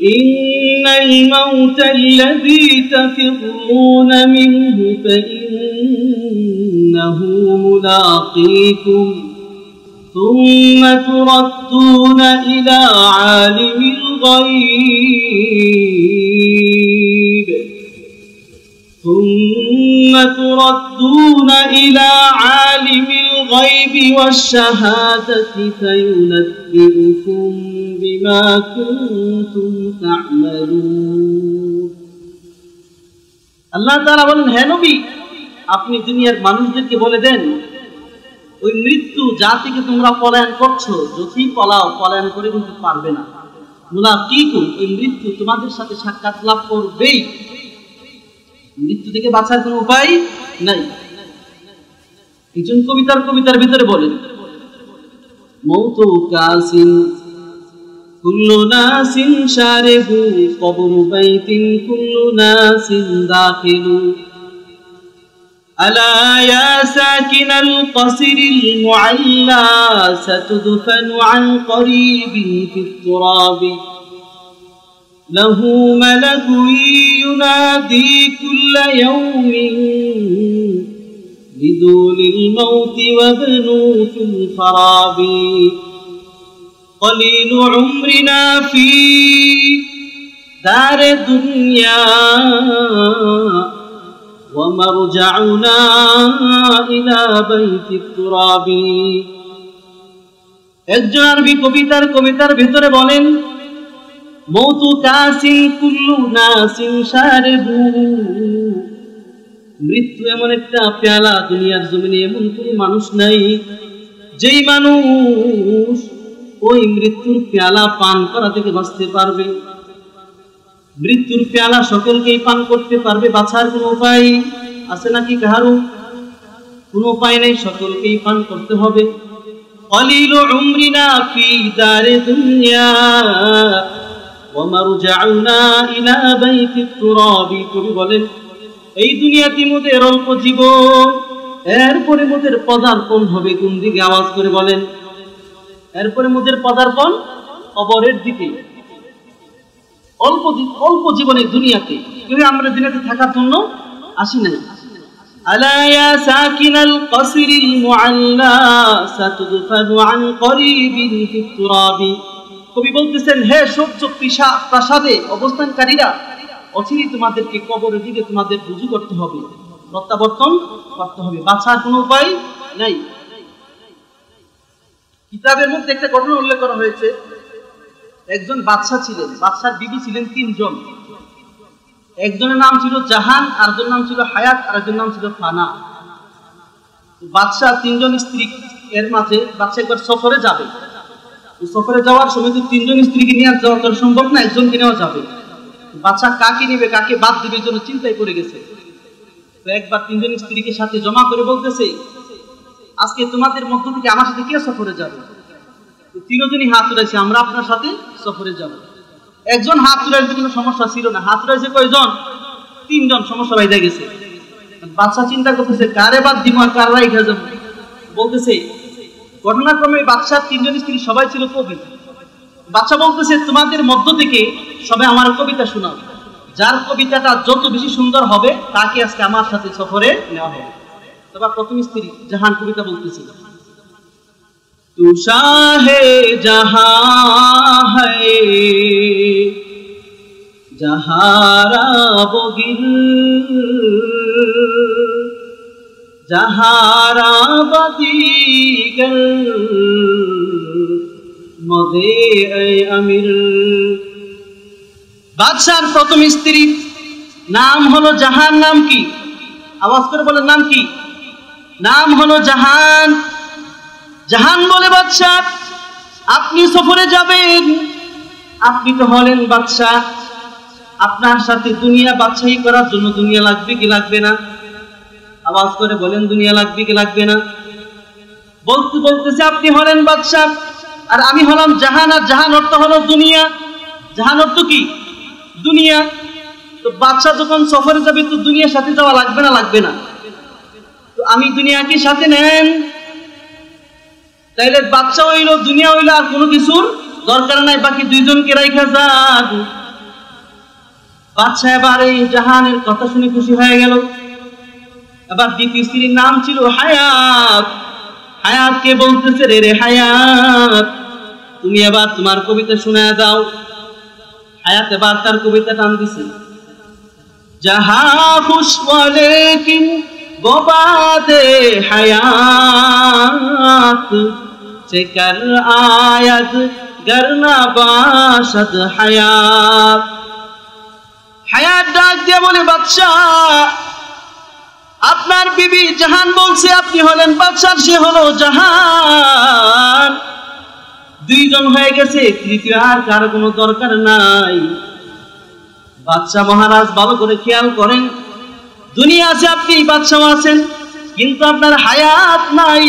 إن الموت الذي تفرون منه فإنه ملاقيكم ثم تردون إلى عالم الغيب والشهادة فينبئكم بما كنتم تعملون আল্লাহ তাআলা বলেন, হে নবী, আপনি দুনিয়ার মানুষদেরকে বলে দেন, ওই মৃত্যু যা থেকে তোমরা পলায়ন করছো, যদি পলায়ন করে কিন্তু পারবে না। মুলাকিকুম, ওই মৃত্যু তোমাদের সাথে সাক্ষাৎ লাভ করবেই। মৃত্যু থেকে বাঁচার কোনো উপায় নাই। একজন কবিতার ভিতরে বলেন, মৌতু কাসিন কুল্লু নাসিন শারিবু কবরু বাইতিন কুল্লু নাসিন দাখিলু ألا يا ساكن القصر المعلى ستدفن عن قريب في التراب له ملك ينادي كل يوم بدون الموت وابنوا في الخراب قليل عمرنا في دار الدنيا ومرجعنا إلى بيت التراب। একজন আরবি কবিতার ভিতরে বলেন, মৌতু কাসিন কুল্লু নাসিন শারিবু, মৃত্যু এমন একটা পেয়ালা, দুনিয়ার জমিনে এমন কোনো মানুষ নাই যেই মানুষ ওই মৃত্যুর পেয়ালা পান করা থেকে বাঁচতে পারবে। মৃত্যুর পেয়ালা সকলকেই পান করতে পারবে, বাঁচার কোনো উপায় আছে নাকি কাহারও? কোনো উপায় নেই, সকলকেই পান করতে হবে। কলিলু উমরিনা ফি দারে দুনিয়া ওয়া মারজাউনা ইলা বাইতিত তুরাবি। কবি বলেন, এই দুনিয়াতে মোদের অল্প জীবন, এরপরে মোদের পদার্পণ হবে কোন দিকে? আওয়াজ করে বলেন, এরপরে মোদের পদার্পণ কবরের দিকে। অল্প জীবনে দুনিয়াতে, কিন্তু আমরা দুনিয়াতে থাকার জন্য আসি নাই। আলা ইয়া সাকিনাল কসরিল মুআল্লা সাতুদফানু আন করিবিন ফিত তুরাবি। কবি বলতেছেন, হে সহ্য প্রাসাদে অবস্থানকারীরা, অচিরেই তোমাদেরকে কবরের দিকে তোমাদের রুজু করতে হবে, প্রত্যাবর্তন করতে হবে, বাঁচার কোনো উপায় নাই। কিতাবের মধ্যে একটা ঘটনা উল্লেখ করা হয়েছে। একজন বাদশা ছিলেন, বাদশার বিবি ছিলেন তিনজন। একজনের নাম ছিল জাহান, আরেকজনের নাম ছিল হায়াত, আরেকজনের নাম ছিল ফানা। বাদশা তিনজন স্ত্রী এর মাঝে বাদশা একবার সফরে যাবে। সফরে যাওয়ার সময় তো তিনজন স্ত্রীকে নিয়ে যাওয়া তো সম্ভব না, একজনকে নেওয়া যাবে। বাদশা কাকে নেবে, কাকে বাদ দিবে, জন্য চিন্তায় পড়ে গেছে। তো একবার তিনজন স্ত্রীকে সাথে জমা করে বলতেছে, আজকে তোমাদের মধ্য থেকে আমার সাথে কে সফরে যাবে? তিনজনই হাত উঠাইছে, আমরা আপনার সাথে সফরে যাব। একজন হাত উঠাইতে কোনো সমস্যা ছিল না, হাত উঠাইছে কয়জন? তিনজন, সমস্যা বাইরে গেছে। বাদশা চিন্তা করতেছে, কারে বাদ দিব আর কার রাইখা যাব। বলতেছে, ঘটনাক্রমে বাদশার তিনজন স্ত্রী সবাই ছিল কবি। বাদশা বলতেছে, তোমাদের মধ্য থেকে সবাই আমার কবিতা শোনাও, যার কবিতাটা যত বেশি সুন্দর হবে তাকে আজকে আমার সাথে সফরে নেওয়া হবে। তবে প্রথম স্ত্রী জাহান কবিতা বলতেছিল, তু শাহে জাহাঁ হ্যায় জাহারা বগির জাহারা বাদিগর মদে আমির। বাদশার প্রথম স্ত্রী নাম হলো জাহান। নাম কি? আওয়াজ করে বলেন, নাম কি? নাম হলো জাহান। জাহান বলে, বাদশা আপনি সফরে যাবেন, আপনি তো হলেন বাদশা, আপনার সাথে দুনিয়া বাদশাহী করার জন্য দুনিয়া লাগবে কি লাগবে না? আওয়াজ করে বলেন, দুনিয়া লাগবে কি লাগবে না? বলতেছে আপনি হলেন বাদশা আর আমি হলাম জাহান, আর জাহান অর্থ হলো দুনিয়া। জাহান অর্থ কি? দুনিয়া। তো বাদশা যখন সফরে যাবে তো দুনিয়ার সাথে যাওয়া লাগবে না? লাগবে না। তো আমি দুনিয়াকে সাথে নেন, তাইলে বাদশা হইল, দুনিয়া হইল, আর কোনো কিছুর দরকার নাই, বাকি দুইজনকে রাইখা যান। বাদশা এবার এই জাহানের কথা শুনে খুশি হয়ে গেল। এবার দ্বিতীয় স্ত্রীর নাম ছিল হায়াত। হায়াতকে বলতেছে, রে হায়াত, তুমি এবার তোমার কবিতা শোনায় দাও। হায়াত এবার তার কবিতা টান দিছে। जहा खुश लेकिन गोबादे हयात चेकर आयत गरना बाशद हयात। হায়াত ডাক দিয়ে বলে, বাদশাহ আপনার বিবি জাহান বলছে আপনি হলেন বাদশাহ, সে হলো জাহান। দুইজন হয়ে গেছে, তৃতীয় আর কারো কোনো দরকার নাই। বাদশাহ মহারাজ ভালো করে খেয়াল করেন, দুনিয়া আছে, আপনি বাদশাহ আছেন, কিন্তু আপনার হায়াত নাই।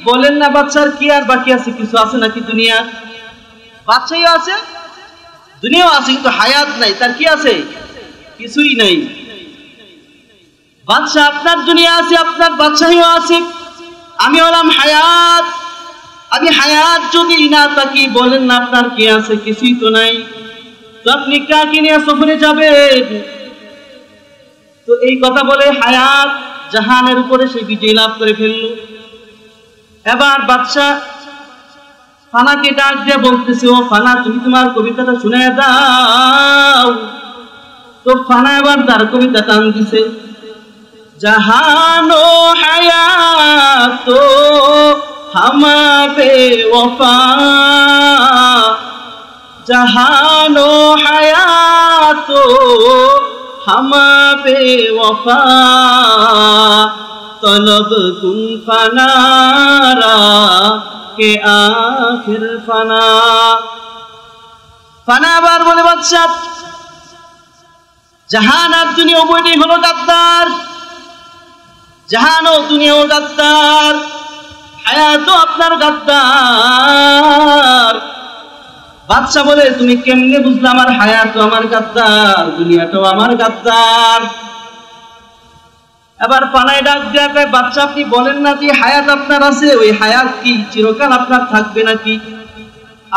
বলেন না বাদশার কি আর বাকি আছে? কিছু আছে নাকি? দুনিয়া বাদশাহী আছে, দুনিয়াও আছে, কিন্তু হায়াত নাই। তার কি আছে? কিছুই নাই। বাদশাহ আপনার দুনিয়া আছে, আপনার বাদশাহীও আছে, আমি হলাম হায়াত। আমি হায়াত যদি না থাকি, বলেন না আপনার কি আছে? কিছুই তো নাই। তো আপনি কাকে নিয়ে সফরে যাবেন? তো এই কথা বলে হায়াত জাহানের উপরে সে বিজয় লাভ করে ফেলল। এবার বাদশাহ ফানাকে ডাক দিয়ে বলতেছে, ও ফানা, তুমি তোমার কবিতাটা শুনে দাও। তো ফানা এবার তার কবিতা টান দিছে। জাহানো হায়াত হামা বেওফা, জাহানো হায়াত হামা বেওফা, তলব কুন ফানারা কে আখির ফানা। ফানা আবার বলে, বাদশাহ জাহান আর দুনিয়া উভয়টাই হলো গাদ্দার। জাহান ও দুনিয়াও গাদ্দার, হায়াতও আপনার গাদ্দার। বাদশাহ বলে, তুমি কেমনে বুঝলে আমার হায়াতও আমার গাদ্দার, দুনিয়াটাও আমার গাদ্দার? এবার পানায় ডাক দেয়া কয়, বাদশাহ আপনি বলেন না যে হায়াত আপনার আছে, ওই হায়াত কি চিরকাল আপনার থাকবে নাকি?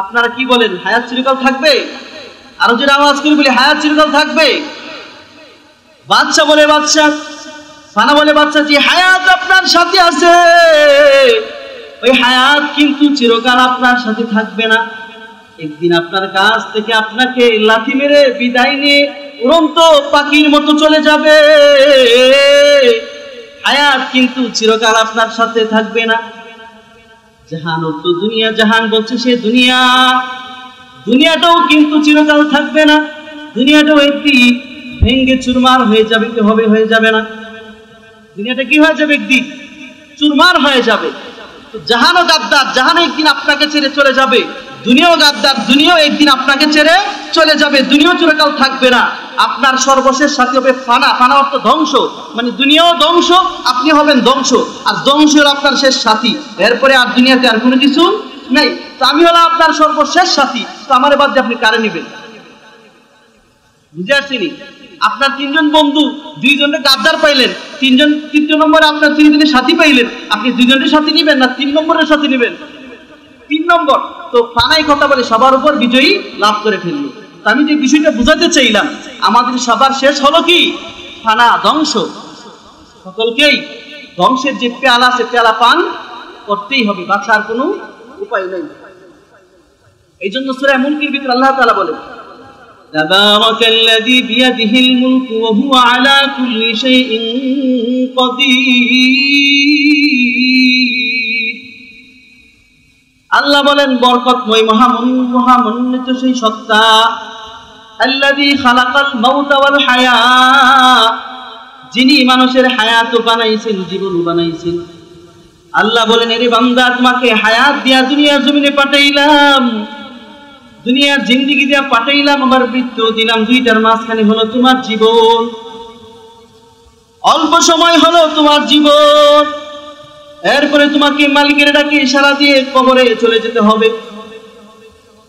আপনারা কি বলেন, হায়াত চিরকাল থাকবে? আরো যেটা আওয়াজ করে বলি, হায়াত চিরকাল থাকবে? বাদশাহ বলে, বাদশাহ ফানা বলে, বাদশাহ যে হায়াত আপনার সাথে আছে, ওই হায়াত কিন্তু চিরকাল আপনার সাথে থাকবে না। একদিন আপনার কাছ থেকে আপনাকে লাথি মেরে বিদায় নিয়ে উড়ন্ত পাখির মতো চলে যাবে। হায়াত কিন্তু চিরকাল আপনার সাথে থাকবে না। জাহান তো দুনিয়া, জাহান বলছে সে দুনিয়া, দুনিয়াটাও কিন্তু চিরকাল থাকবে না। দুনিয়াটাও একদিন ভেঙ্গে চুরমার হয়ে যাবে, কি হবে? হয়ে যাবে না? দুনিয়াটা কি হয়ে যাবে? একদিন চুরমার হয়ে যাবে। তো জাহানও গাদ্দার, জাহান একদিন আপনাকে ছেড়ে চলে যাবে। দুনিয়াও গাদ্দার, দুনিয়াও একদিন আপনাকে ছেড়ে চলে যাবে। দুনিয়াও চিরকাল থাকবে না। আপনার সর্বশেষ সাথী হবে ফানা। ফানা অর্থ ধ্বংস, মানে দুনিয়াও ধ্বংস, আপনি হবেন ধ্বংস, আর ধ্বংস হলো আপনার শেষ সাথী। এরপরে আর দুনিয়াতে আর কোনো কিছু নেই। তো আমি হলাম আপনার সর্বশেষ সাথী, তো আমার বাদ দিয়ে আপনি কারে নিবেন? বুঝে আসছেনি? আপনার তিনজন বন্ধু, দুইজনকে গাদ্দার পাইলেন, তৃতীয় নম্বরে আপনার তিনজনের সাথী পাইলেন, আপনি দুইজনের সাথী নিবেন না 3 নম্বরের সাথী নিবেন? 3 নম্বর। তো ফানাই কথা বলে সবার উপর বিজয়ী লাভ করে ফেললো। তো আমি যে বিষয়টা বুঝাতে চাইলাম, আমাদের সবার শেষ হলো কি? ফানা, ধ্বংস। সকলকেই ধ্বংসের যে পেয়ালা আছে, পেয়ালা পান করতেই হবে, বাঁচার কোনো উপায় নেই। এই জন্য সূরা মুলকের ভিতরে আল্লাহ তাআলা বলে, তাবারাকাল্লাযী বিয়াদিহিল মুলকু ওয়া হুয়া আলা কুল্লি শাইইন কাদির। আল্লাহ বলেন, বরকতময় মহামন্বিত সেই সত্তা, আল্লাযী খালাকাল মাউতা ওয়াল হায়া, যিনি মানুষের হায়াতও বানাইছেন, জীবনও বানাইছেন। আল্লাহ বলেন, এরে বান্দা, তোমাকে হায়াত দিয়া দুনিয়ার জমিনে পাঠাইলাম, দুনিয়ার জিন্দেগি দিয়া পাঠাইলাম, আবার মৃত্যু দিলাম। দুইটার মাঝখানে হলো তোমার জীবন। অল্প সময় হলো তোমার জীবন, এরপরে তোমাকে মালিকের ডাকে ইশারা দিয়ে কবরে চলে যেতে হবে।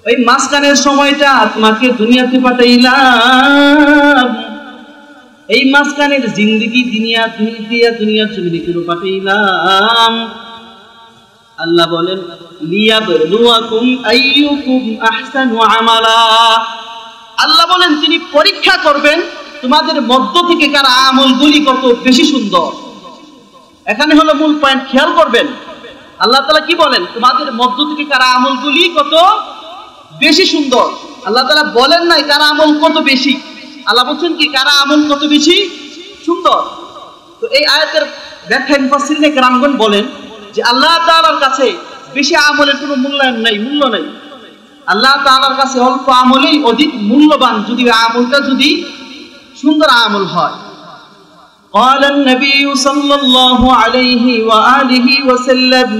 ওই মাঝখানের সময়টা তোমাকে দুনিয়াতে পাঠাইলাম, এই মাঝখানের জিন্দেগি দুনিয়ার জমিনে কেন পাঠাইলাম? আল্লাহ বলেন, লিয়াবলুয়াকুম আইয়ুকুম আহসানু আমালা, আল্লাহ বলেন তিনি পরীক্ষা করবেন তোমাদের মধ্য থেকে কার আমলগুলি কত বেশি সুন্দর। এখানে হলো মূল পয়েন্ট, খেয়াল করবেন আল্লাহ তাআলা কি বলেন, তোমাদের মধ্য থেকে কার আমলগুলি কত বেশি সুন্দর। আল্লাহ তাআলা বলেন নাই কার আমল কত বেশি, আল্লাহ বলছেন কি কার আমল কত বেশি সুন্দর। তো এই আয়াতের ব্যাখ্যায় মুফাসসিরিনে কেরামগণ বলেন যে আল্লাহ তাআলার কাছে বেশি আমলের কোনো মূল্যায়ন নাই, মূল্য নাই। আল্লাহ তাআলার কাছে অল্প আমলই অধিক মূল্যবান, যদি আমলটা যদি সুন্দর আমল হয়। قال النبي صلى الله عليه وآله وسلم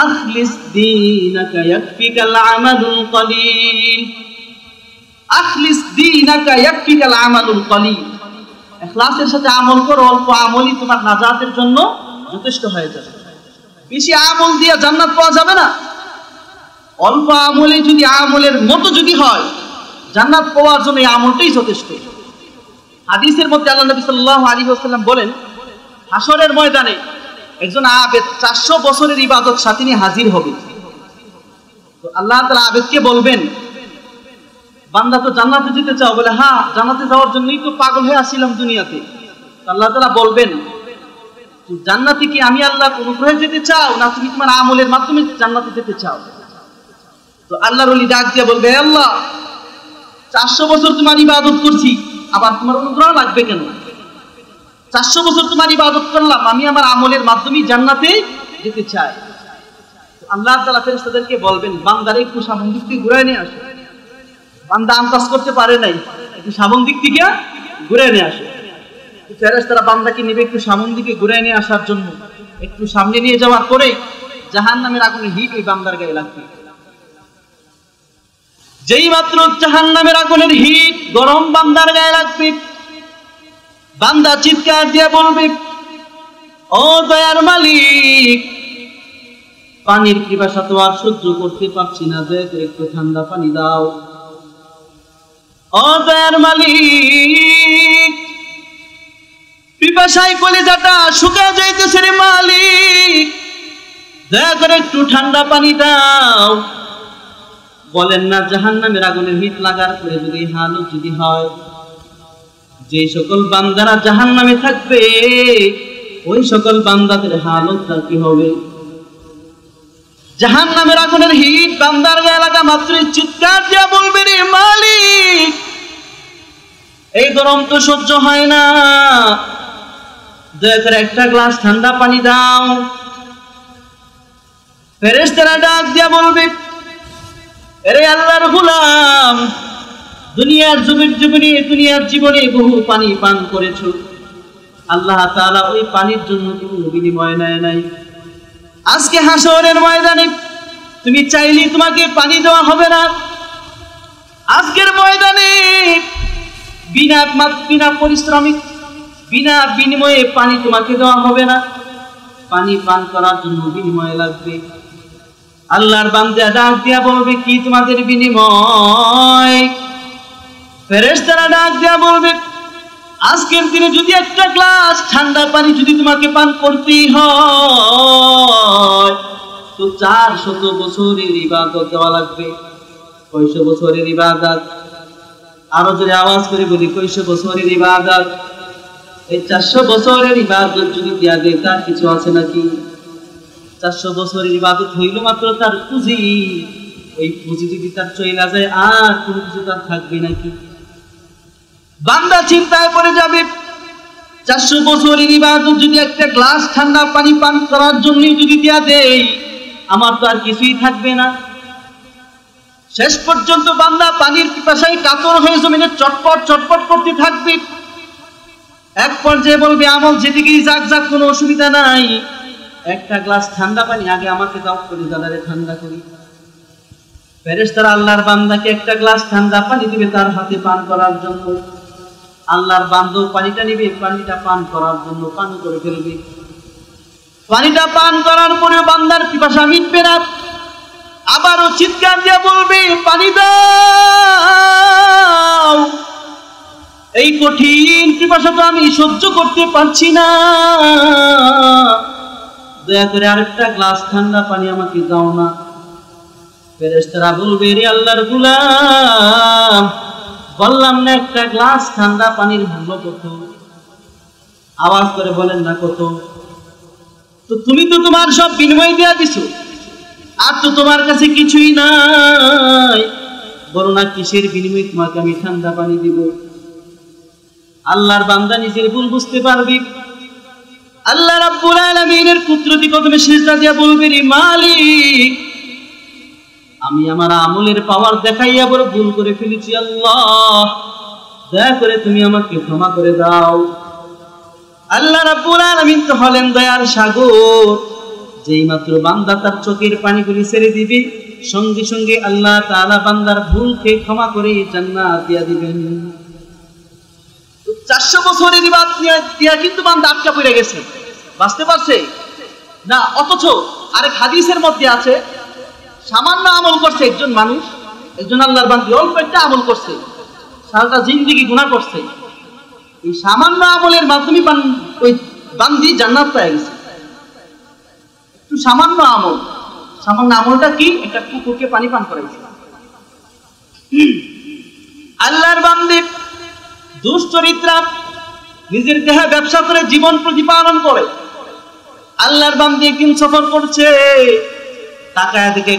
أخلص دينك يكفيك العمل القليل أخلص دينك يكفيك العمل القليل ইখলাসের সাথে আমল করো, অল্প আমলই তোমার নাজাতের জন্য যথেষ্ট হয়ে যাবে। বেশি আমল দিয়ে জান্নাত পাওয়া যাবে না, অল্প আমলে যদি আমলের মতো যদি হয় জান্নাত পাওয়ার জন্য এই আমলটাই যথেষ্ট। হাদিসের মধ্যে আল্লাহ নবী সাল্লাল্লাহু আলাইহি ওয়াসাল্লাম বলেন হাশরের ময়দানে একজন আবেদ 400 বছরের ইবাদত সাথে নিয়ে হাজির হবে। তো আল্লাহ তাআলা আবেদকে বলবেন, বান্দা তো জান্নাতে যেতে চাও? বলে হ্যাঁ, জান্নাতে যাওয়ার জন্যই তো পাগল হয়ে আসছিলাম দুনিয়াতে। আল্লাহ তাআলা বলবেন, জান্নাতে কি আমি আল্লাহর অনুগ্রহে যেতে চাও, না তুমি তোমার আমলের মাধ্যমে জান্নাতে যেতে চাও? তো আল্লাহর ওলি ডাক দিয়ে বলবে, আল্লাহ 400 বছর তোমার ইবাদত করছি, আবার তোমার অনুগ্রহ লাগবে কেন? 400 বছর তোমার ইবাদত করলাম, আমি আমার আমলের মাধ্যমে জান্নাতে যেতে চাই। আল্লাহ তাআলা ফেরেশতাদেরকে বলবেন, বান্দারে একটু সামন দিক থেকে ঘুরায় নিয়ে আসো। বান্দা আন্দাজ করতে পারে নাই, একটু সামন দিক থেকে ঘুরায় নিয়ে আসো। ফেরেশতারা বান্দাকে নেবে একটু সামন দিকে ঘুরায় নিয়ে আসার জন্য। একটু সামনে নিয়ে যাওয়ার পরে জাহান্নামের আগুনের হিট ওই বান্দার গায়ে লাগবে। যেই মাত্র জাহান্নামের আগুনের হিট গরম বান্দার গায়ে লাগবে, বান্দা চিৎকার দিয়ে বলবে, ও দয়ার মালিক, পানির পিপাসা তো আর সহ্য করতে পারছি না, দয়া করে একটু ঠান্ডা পানি দাও। ও দয়ার মালিক, পিপাসায় কলিজাটা শুকিয়ে যাইতেছে রে মালিক, দয়া করে একটু ঠান্ডা পানি দাও। বলেন না জাহান্নামের আগুনের হিট লাগার পরে যদি হালত যদি হয়, যে সকল বান্দারা জাহান্নামে থাকবে ওই সকল বান্দাদের হালতটা কি হবে? জাহান্নামের আগুনের হিট বান্দার গায়ে লাগা মাত্রই চিৎকার দিয়ে বলবে, রে মালিক, এই গরম তো সহ্য হয় না, দয়া করে একটা গ্লাস ঠান্ডা পানি দাও। ফেরেশতারা ডাক দিয়া বলবে, আরে আল্লাহর গোলাম, দুনিয়ার জীবনে বহু পানি পান করেছো, আল্লাহ তাআলা ওই পানির জন্য কোনো বিনিময় নেয় নাই। আজকে হাশরের ময়দানে তুমি চাইলে তোমাকে পানি দেওয়া হবে না। আজকের ময়দানে বিনা পরিশ্রমিক বিনা বিনিময়ে পানি তোমাকে দেওয়া হবে না। পানি পান করার জন্য বিনিময় লাগবে। আল্লাহর বান্দা ডাক দিয়া বলবে, কি তোমাদের বিনিময়? ফেরেশতারা ডাক দিয়া বলবে, আজকের দিনে যদি একটা গ্লাস ঠান্ডা পানি যদি তোমাকে পান করতেই হয় তো 400 বছরের ইবাদত দেওয়া লাগবে। কয়শো বছরের ইবাদত? আরো যদি আওয়াজ করে বলি, কয়শো বছরের ইবাদত? এই 400 বছরের ইবাদত যদি দিয়া দেয় তার কিছু আছে নাকি? 400 বছরের ইবাদত হইল মাত্র তার পুঁজি। ওই পুঁজি যদি তার চইলা যায় আর কোনো কিছু তার থাকবে নাকি? বান্দা চিন্তায় পড়ে যাবে, 400 বছরের ইবাদত যদি একটা গ্লাস ঠান্ডা পানি পান করার জন্য যদি দিয়া দেই, আমার তো আর কিছুই থাকবে না। শেষ পর্যন্ত বান্দা পানির পিপাসায় কাতর হয়ে জমিনে চটপট চটপট করতে থাকবে। এক পর্যায়ে বলবে, আমল যেদিকেই যাক যাক, কোনো অসুবিধা নাই, একটা গ্লাস ঠান্ডা পানি আগে আমাকে দাও, করে জানারে ঠান্ডা করি। ফেরেশতারা আল্লাহর বান্দাকে একটা গ্লাস ঠান্ডা পানি দিবে তার হাতে পান করার জন্য। আল্লাহর বান্দা পানিটা নিবে, পানিটা পান করার জন্য পান করে ফেলবে। পানিটা পান করার পরে বান্দার পিপাসা মিটবে না, আবারও চিৎকার দিয়ে বলবে, পানি দাও। এই কঠিন পিপাসা তো আমি সহ্য করতে পারছি না, দয়া করে আরেকটা গ্লাস ঠান্ডা পানি আমাকে দাও না। ফেরেশতারা বলবে, রে আল্লাহর গোলাম, বললাম না একটা গ্লাস ঠান্ডা পানির মূল্য কত? আওয়াজ করে বলেন না কত? তো তুমি তো তোমার সব বিনিময় দিয়ে দিছো, আর তো তোমার কাছে কিছুই নাই, বলো না কিসের বিনিময়ে তোমাকে আমি ঠান্ডা পানি দিব? আল্লাহর বান্দা নিজের ভুল বুঝতে পারবি, আল্লাহ রাব্বুল আলামিনের কুদরতি কদমে সিজদা দিয়া বলবি, রে মালিক, আমি আমার আমলের পাওয়ার দেখাইয়া বড় ভুল করে ফেলেছি, আল্লাহ দয়া করে তুমি আমাকে ক্ষমা করে দাও। আল্লাহ রাব্বুল আলামিন তো হলেন দয়ার সাগর, যেই মাত্র বান্দা তার চোখের পানিগুলি ছেড়ে দিবে, সঙ্গে সঙ্গে আল্লাহ তাআলা বান্দার ভুলকে ক্ষমা করে জান্নাত দিয়া দিবেন। 400 বছরের ইবাদত দিয়া কিন্তু বান্দা আটকা পড়ে গেছে, বাঁচতে পারছে না। অথচ আরেক হাদিসের মধ্যে আছে, সামান্য আমল করছে একজন মানুষ, একজন আল্লাহর বান্দী অল্প একটা আমল করছে, সারাটা জিন্দেগি গুনাহ করছে, এই সামান্য আমলের মাধ্যমে ওই বান্দী জান্নাত পেয়ে গেছে। একটু সামান্য আমল, সামান্য আমলটা কি? একটা কুকুরকে পানি পান করাইছে। আল্লাহর বান্দী দুশ্চরিত্রা, নিজের দেহে ব্যবসা করে জীবন প্রতিপালন করে। আল্লাহর বান্দী একদিন সফর করছে, তাকায় দেখে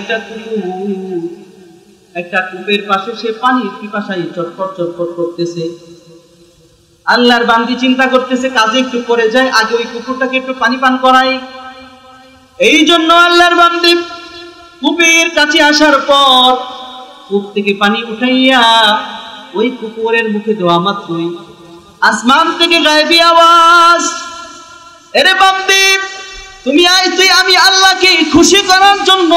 একটা কূপের পাশে সে পানির পিপাসায় চটপট চটপট করতেছে। আল্লাহর বান্দী চিন্তা করতেছে, কাজে একটু পরে যায়, আগে ওই কুকুরটাকে একটু পানি পান করাই। এই জন্য আল্লাহর বান্দী কূপের কাছে আসার পর কূপ থেকে পানি উঠাইয়া ওই কুকুরের মুখে দেওয়া মাত্রই আসমান থেকে গায়েবী আওয়াজ, এরে বান্দী, তুমি আমি আল্লাহকে খুশি করার জন্য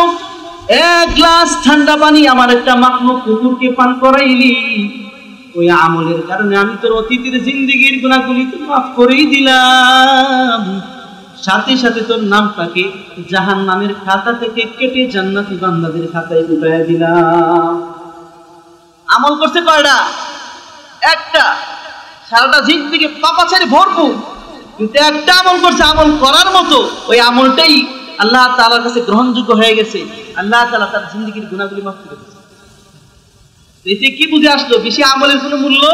1 গ্লাস ঠান্ডা পানি আমার একটা মাখলুক কুকুরকে পান করাইলি, ওই আমলের কারণে আমি তোর অতীতের জিন্দেগির গুনাহগুলি তো মাফ করেই দিলাম, সাথে সাথে তোর নামটাকে জাহান্নামের খাতা থেকে কেটে জান্নাতি বান্দাদের খাতায় উঠাইয়া দিলাম। আমল করছে কয়টা? একটা। সারাটা জিন্দেগি পাপাচারে ভরপুর, কিন্তু একটা আমল করছে, আমল করার মতো, ওই আমলটাই আল্লাহ তাআলার কাছে গ্রহণযোগ্য হয়ে গেছে। আল্লাহ তাআলা তার জিন্দেগির গুনাহগুলি মাফ করে দিয়েছে। এতে কি বুঝে আসলো? বেশি আমলের কোনো মূল্য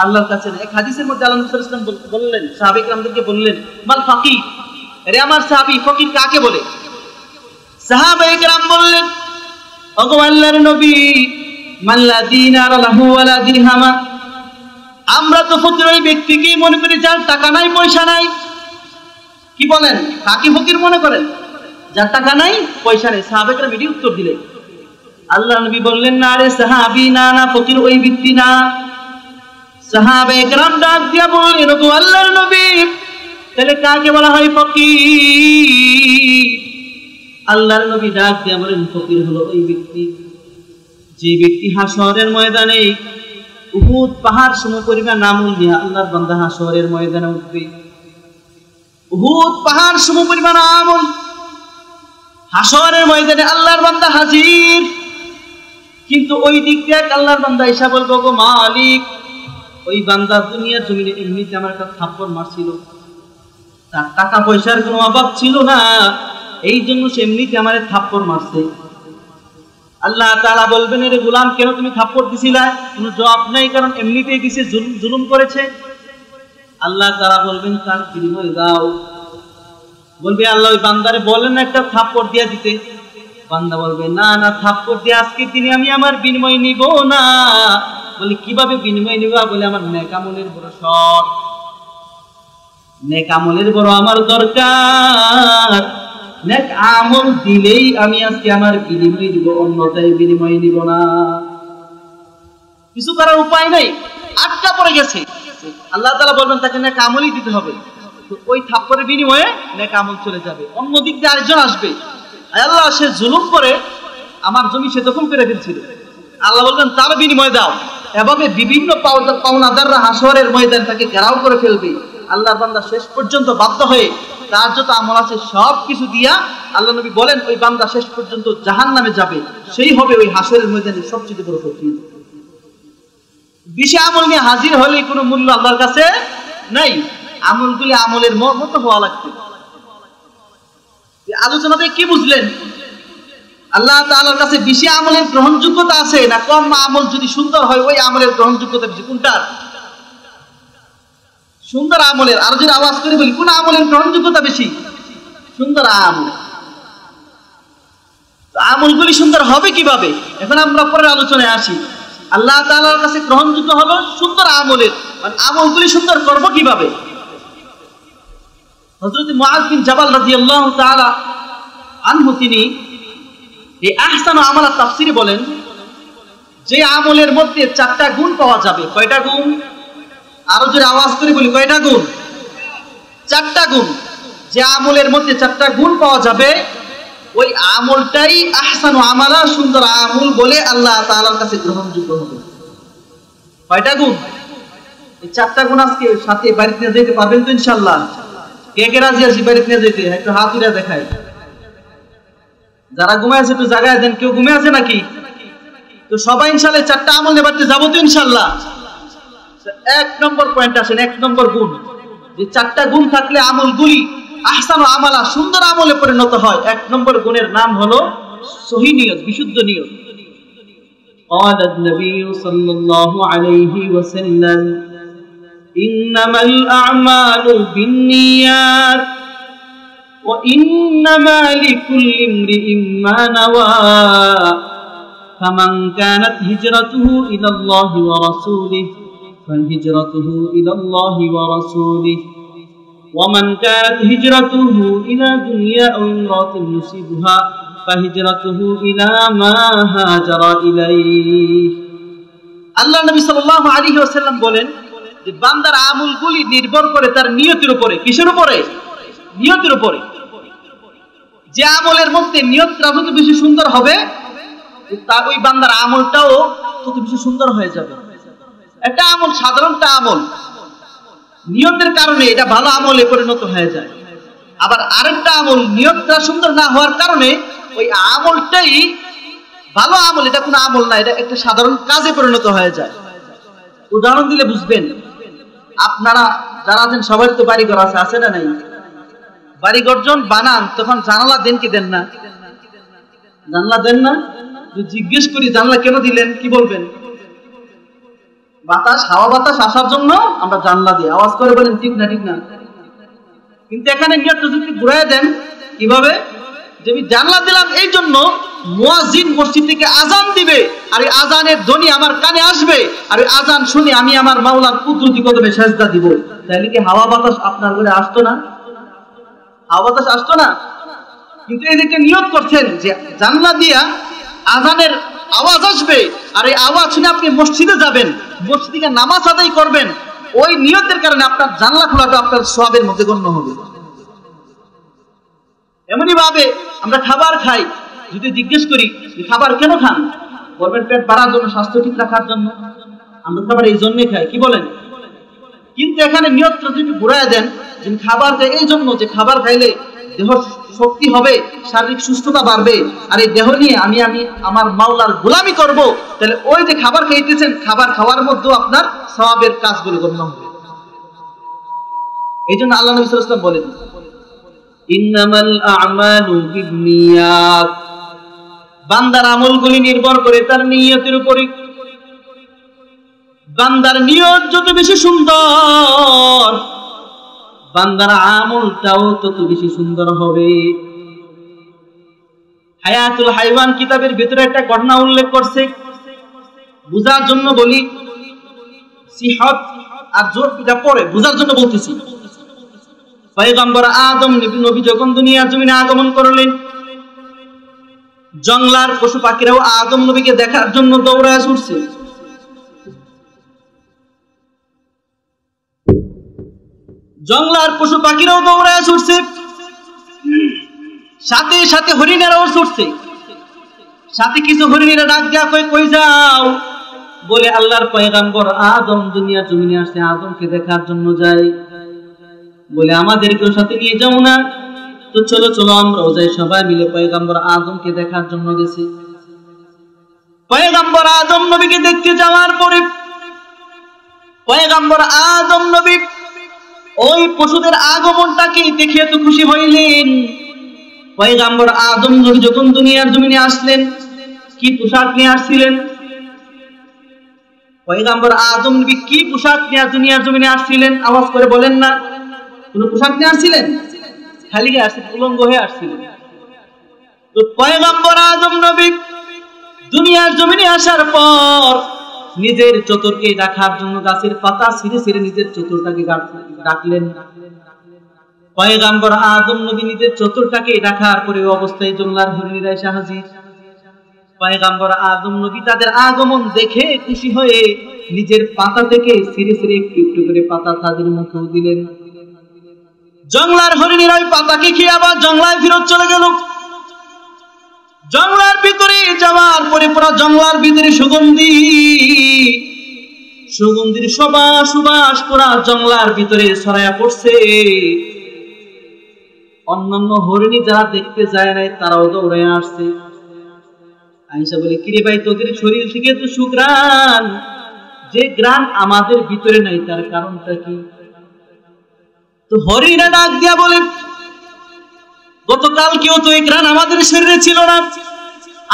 আল্লাহর কাছে না। এক হাদিসের মধ্যে আল্লাহ রাসূল সাল্লাল্লাহু আলাইহি ওয়াসাল্লাম বললেন, সাহাবায়ে কেরামদেরকে বললেন, মাল ফাকির, আরে আমার সাহাবী, ফকির কাকে বলে? সাহাবায়ে কেরাম বললেন, ওগো আল্লাহর নবী, মান লা দিনার লাহু ওয়ালা দিরহামা, আমরা তো ফকির ওই ব্যক্তিকে মনে করি যার টাকা নাই পয়সা নাই। কি বলেন? কাকে ফকির মনে করেন? যার টাকা নাই পয়সা নেই। সাহাবায়ে কেরাম এটি উত্তর দিলেন। আল্লাহ নবী বললেন, না রে সাহাবী, না না, ফকির ওই ব্যক্তি না। সাহাবায়ে কেরাম ডাক দিয়া বললেন, ওগো আল্লাহর নবী, তাহলে কাকে বলা হয় ফকির? আল্লাহর নবী ডাক দিয়া বলেন, ফকির হলো ওই ব্যক্তি যে ব্যক্তি হাশরের ময়দানে উহুদ পাহাড় সমপরিমাণ আমল নিয়ে আল্লাহর বান্দা হাশরের ময়দানে উঠবে। উহুদ পাহাড় সমপরিমাণ আমল, হাশরের ময়দানে আল্লাহর বান্দা হাজির। কিন্তু ওই দিক দিয়ে আল্লাহর বান্দা এসে বলবো, গো মালিক, ওই বান্দা দুনিয়ার জমিনে এমনিতে আমার একটা থাপ্পড় মারছিল, তার টাকা পয়সার কোনো অভাব ছিল না, এই জন্য সে এমনিতে আমার থাপ্পড় মারছে। আল্লাহ তাআলা বলবেন, রে গোলাম, কেন তুমি থাপ্পড় দিছিলা? কোনো জবাব নাই, কারণ এমনিতেই দিছে, জুলুম করেছে। আল্লাহ তাআলা বলবেন, তার বিনিময় দাও। বলবে, আল্লাহ ওই বান্দারে বলেন না একটা থাপ্পড় দিয়া দিতে। বান্দা বলবে, না না, থাপ্পড় দিয়ে আজকের দিনে আমি আমার বিনিময় নিব না। বলে, কিভাবে বিনিময় নিবা? বলে, আমার নেক আমলের বড় শর্ত, নেক আমলের বড় আমার দরকার, নেক আমল দিলেই আমি আজকে আমার বিনিময় দিব, অন্যথায় বিনিময় নিব না। কিছু করার উপায় নাই, আটকা পড়ে গেছে। আল্লাহ তাআলা বলবেন তাকে নেক আমলই দিতে হবে। তো ওই থাপ্পড়ের বিনিময়ে নেক আমল চলে যাবে। অন্য দিক দিয়ে আরেকজন আসবে, আল্লাহ সে জুলুম করে আমার জমি সে দখল করে ফেলছিল, আল্লাহ বলবেন তার বিনিময় দাও। এভাবে বিভিন্ন পাওনাদাররা হাশরের ময়দান তাকে ঘেরাও করে ফেলবে। আল্লাহর বান্দা শেষ পর্যন্ত বাধ্য হয়ে তার যত আমল আছে সব কিছু দিয়া, আল্লাহ নবী বলেন, ওই বান্দা শেষ পর্যন্ত জাহান্নামে যাবে, সেই হবে ওই হাশরের ময়দানে সবচেয়ে বড় ফকির। বেশি আমল নিয়ে হাজির হলে কোনো মূল্য আল্লাহর কাছে নাই। আমলগুলি আমলের মতো হওয়া লাগবে। আলোচনাতে কি বুঝলেন? আল্লাহ তাআলার কাছে বেশি আমলের গ্রহণযোগ্যতা আছে না কম আমল যদি সুন্দর হয় ওই আমলের গ্রহণযোগ্যতা বেশি কোনটার? সুন্দর আমলের। আর যদি আওয়াজ করে বলি কোন আমলের গ্রহণযোগ্যতা বেশি? সুন্দর আমল। আমলগুলি সুন্দর হবে কিভাবে? এখন আমরা পরের আলোচনায় আসি। আল্লাহ তাআলার কাছে গ্রহণযোগ্য হলো সুন্দর আমলের, মানে আমলগুলি সুন্দর করব কিভাবে? হযরত মুআয বিন জাবাল রাদিয়াল্লাহু তাআলা আনহু তিনি এই আহসানু আমাল তাফসীরে বলেন যে আমলের মধ্যে 4টা গুণ পাওয়া যাবে। কয়টা গুণ? আরো জোরে আওয়াজ করে বলি কয়টা গুণ? 4টা গুণ। যে আমলের মধ্যে 4টা গুণ পাওয়া যাবে ওই আমলটাই আহসানু আমালা, সুন্দর আমল বলে আল্লাহ তাআলার কাছে গ্রহণযোগ্য হবে। কয়টা গুণ? এই 4টা গুণ আজকে সাথে বাড়িতে নিয়ে যেতে পারবেন তো ইনশাআল্লাহ? কে কে রাজি আছি বাড়িতে নিয়ে যেতে? একটু হাত উঠে দেখায়। যারা ঘুমায় আছে একটু জায়গায় দেন। কেউ ঘুমে আছে নাকি? তো সবাই ইনশাআল্লাহ 4টা আমল নিয়ে বাড়িতে যাবো তো ইনশাআল্লাহ? 1 নম্বর পয়েন্ট আসেন, 1 নম্বর গুণ। যে 4টা গুণ থাকলে আমলগুলি আহসানু আমালা, সুন্দর আমলে পরিণত হয়। 1 নম্বর গুণের নাম হলো সহিহ নিয়ত, বিশুদ্ধ নিয়ত। قال النبي صلى الله عليه وسلم إنما الأعمال بالنيات وإنما لكل امرئ ما نوى فمن كانت هجرته إلى الله ورسوله فهجرته إلى الله ورسوله ومن كانت هجرته إلى دنيا أو امرأة يصيبها فهجرته إلى ما هاجر إليه। আল্লাহ নবী সাল্লাল্লাহু আলাইহি ওয়াসাল্লাম বলেন যে বান্দার আমলগুলি নির্ভর করে তার নিয়তের উপরে। কিসের উপরে? নিয়তের উপরে। যে আমলের মধ্যে নিয়তটা যত বেশি সুন্দর হবে তা ওই বান্দার আমলটাও তত বেশি সুন্দর হয়ে যাবে। একটা আমল সাধারণটা আমল, নিয়তের কারণে এটা ভালো আমলে পরিণত হয়ে যায়। আবার আরেকটা আমল নিয়তটা সুন্দর না হওয়ার কারণে ওই আমলটাই ভালো আমল, এটা কোনো আমল না, এটা একটা সাধারণ কাজে পরিণত হয়ে যায়। উদাহরণ দিলে বুঝবেন। আপনারা যারা আছেন সবার তো বাড়িঘর আছে, আছে না নাই? বাড়িঘর যখন বানান তখন জানালা দেন কি দেন না? জানলা দেন না? জিজ্ঞেস করি জানলা কেন দিলেন, কি বলবেন? বাতাস, হাওয়া বাতাস আসার জন্য আমরা জানলা দিই। আওয়াজ করে বলেন ঠিক না? ঠিক না? কিন্তু এখানে নিয়তটা যদি ঘুরাই দেন কিভাবে? যে আমি জানলা দিলাম এই জন্য মুয়াজ্জিন মসজিদ থেকে আজান দিবে, আর এই আজানের ধ্বনি আমার কানে আসবে, আর এই আজান শুনে আমি আমার মাওলার কুদরতি কদমে সেজদা দিব। তাহলে কি হাওয়া বাতাস আপনার ঘরে আসতো না? হাওয়া বাতাস আসতো না? কিন্তু এই যে নিয়ত করছেন যে জানলা দিয়া আজানের আওয়াজ আসবে, আর এই আওয়াজ শুনে আপনি মসজিদে যাবেন, মসজিদে নামাজ আদায় করবেন, ওই নিয়তের কারণে আপনার জানলা খোলাটা আপনার সওয়াবের মধ্যে গণ্য হবে। এমনই ভাবে আমরা খাবার খাই, যদি জিজ্ঞেস করি খাবার কেন খান, বলবেন পেট বাড়ার জন্য, স্বাস্থ্য ঠিক রাখার জন্য। আমরা খাবার এই জন্যই খাই, কি বলেন? কিন্তু এখানে নিয়তটা যদি ঘুরায় দেন যে খাবার খাই এই জন্য যে খাবার খাইলে দেহ শক্তি হবে, শারীরিক সুস্থতা বাড়বে, আর এই দেহ নিয়ে আমি আমার মাওলার গোলামি করব, তাহলে ওই যে খাবার খাইতেছেন খাবার খাওয়ার মধ্যেও আপনার সওয়াবের কাজগুলো গণ্য হবে। এই জন্য আল্লাহ নবী সাল্লাল্লাহু আলাইহি ওয়াসাল্লাম বলেন ইন্নামাল আ'মালু বিন্নিয়াত, বান্দার আমলগুলি নির্ভর করে তার নিয়তের উপরে। বান্দার নিয়ত যত বেশি সুন্দর বান্দার আমলটাও তত বেশি সুন্দর হবে। হায়াতুল হাইওয়ান কিতাবের ভিতরে একটা ঘটনা উল্লেখ করছে, বুঝার জন্য বলি, সিহত আর জোর পিতা পরে বুঝার জন্য বলতেছি। পয়গম্বর আদম নবী যখন দুনিয়ার জমিনে আগমন করলেন, জঙ্গলার পশু পাখিরাও আদম নবীকে দেখার জন্য দৌড়ায় ছুটছে। জঙ্গলার পশু পাখিরাও দৌড়ায় ছুটছে, সাথে সাথে হরিণেরাও ছুটছে। সাথে কিছু হরিণেরা ডাক দেয়া কই যাও, বলে আল্লাহর পয়গম্বর আদম দুনিয়ার জমিনে আসছে, আদমকে দেখার জন্য যাই। বলে আমাদেরকেও সাথে নিয়ে যাও না? তো চলো চলো আমরাও যাই। সবাই মিলে পয়গম্বর আদমকে দেখার জন্য গেছি। পয়গম্বর আদম নবীকে দেখতে যাওয়ার পরে পয়গম্বর আদম নবী ওই পশুদের আগমনটাকে দেখে তো খুশি হইলেন। পয়গম্বর আদম নবী যখন দুনিয়ার জমিনে আসলেন কি পোশাক নিয়ে আসছিলেন? পয়গম্বর আদম নবী কি পোশাক নিয়ে দুনিয়ার জমিনে আসছিলেন? আওয়াজ করে বলেন না। কোন পোশাক নিয়ে আসছিলেন? খালি গায়ে আসছিলেন, উলঙ্গ হয়ে আসছিলেন। তো পয়গম্বর আদম নবী দুনিয়ার জমিনে আসার পর নিজের চতুরকে রাখার জন্য গাছের পাতা ছিঁড়ে ছিঁড়ে নিজের চতুরটাকে ডাকলেন। পয়গম্বর আদম নবী নিজের চতুরটাকে রাখার পরে অবস্থায় জঙ্গলার হরিণীরা এসে হাজির। পয়গম্বর আদম নবী তাদের আগমন দেখে খুশি হয়ে নিজের পাতা থেকে ছিঁড়ে ছিঁড়ে একটু একটু করে পাতা তাদের মুখে দিলেন। জঙ্গলার হরিণীরা ওই পাতাকে খেয়ে আবার জঙ্গলায় ফিরত চলে গেল। জঙ্গলার ভিতরে যাওয়ার পরে পুরো জঙ্গলার ভিতরে সুগন্ধির সুবাস পুরা জঙ্গলার ভিতরে ছড়ায়া পড়ছে। অন্যান্য হরিণী যারা দেখতে যায় নাই তারাও দৌড়ে আসছে। আয়েশা বলে, কিরে ভাই, তোদের শরীর থেকে তো সুঘ্রাণ, যে গ্রাণ আমাদের ভিতরে নাই, তার কারণটা কি? তো হরিণা ডাক দিয়া বলে, গতকাল কেউ তো এই গ্রাণ আমাদের শরীরে ছিল না,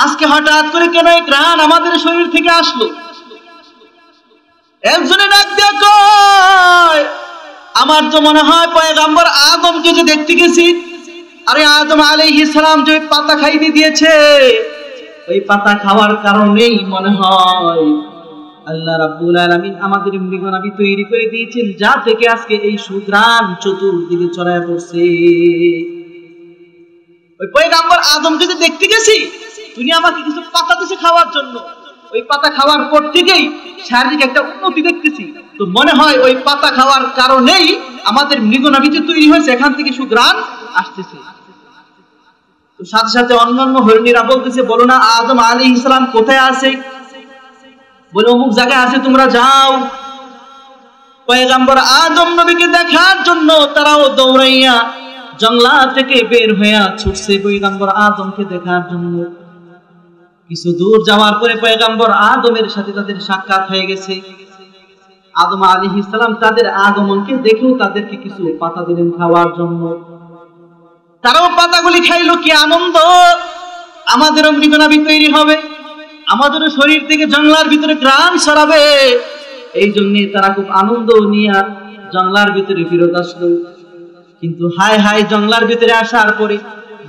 আজকে হঠাৎ করে কেন এই গ্রাণ আমাদের শরীর থেকে আসলো? একজনে ডাক দিয়া কয়, আমার তো মনে হয় পয়গম্বর আদমকে যে দেখতে গেছি, আরে আদম আলাইহিস সালাম যে পাতা খাইতে দিয়েছে, ওই পাতা খাওয়ার কারণেই মনে হয় আল্লাহ রাব্বুল আলামিন আমাদের মৃগনাবি তৈরি করে দিয়েছেন, যা থেকে আজকে এই সুঘ্রাণ চতুর্দিকে ছড়ায় পড়ছে। ওই পয়গম্বর আদমকে যে দেখতে গেছি, তিনি আমাকে কিছু পাতা দিয়েছে খাওয়ার জন্য, ওই পাতা খাওয়ার পর থেকেই শারীরিক একটা উন্নতি দেখতেছি, তো মনে হয় ওই পাতা খাওয়ার কারণেই আমাদের মৃগনাবি যে তৈরি হয়েছে, এখান থেকে সুঘ্রাণ আসতেছে। তো সাথে সাথে অন্যান্য হরিণীরা বলতেছে, বলো না আদম আলাইহিস সালাম কোথায় আছে? বলে, অমুক জায়গায় আছে, তোমরা যাও। পয়গম্বর আদম নবীকে দেখার জন্য তারাও দৌড়াইয়া জঙ্গলা থেকে বের হইয়া ছুটছে পয়গম্বর আদমকে দেখার জন্য। কিছু দূর যাওয়ার পরে পয়গম্বর আদমের সাথে তাদের সাক্ষাৎ হয়ে গেছে। আদম আলাইহিস সালাম তাদের আগমনকে দেখেও তাদেরকে কিছু পাতা দিলেন খাওয়ার জন্য। তারাও পাতাগুলি খাইলো, কি আনন্দ, আমাদেরও মৃগনাবি তৈরি হবে, আমাদেরও শরীর থেকে জঙ্গলার ভিতরে ঘ্রাণ ছড়াবে। এই জন্য তারা খুব আনন্দ নিয়ে জঙ্গলার ভিতরে ফিরত আসলো। কিন্তু হায় হায়, জঙ্গলার ভিতরে আসার পরে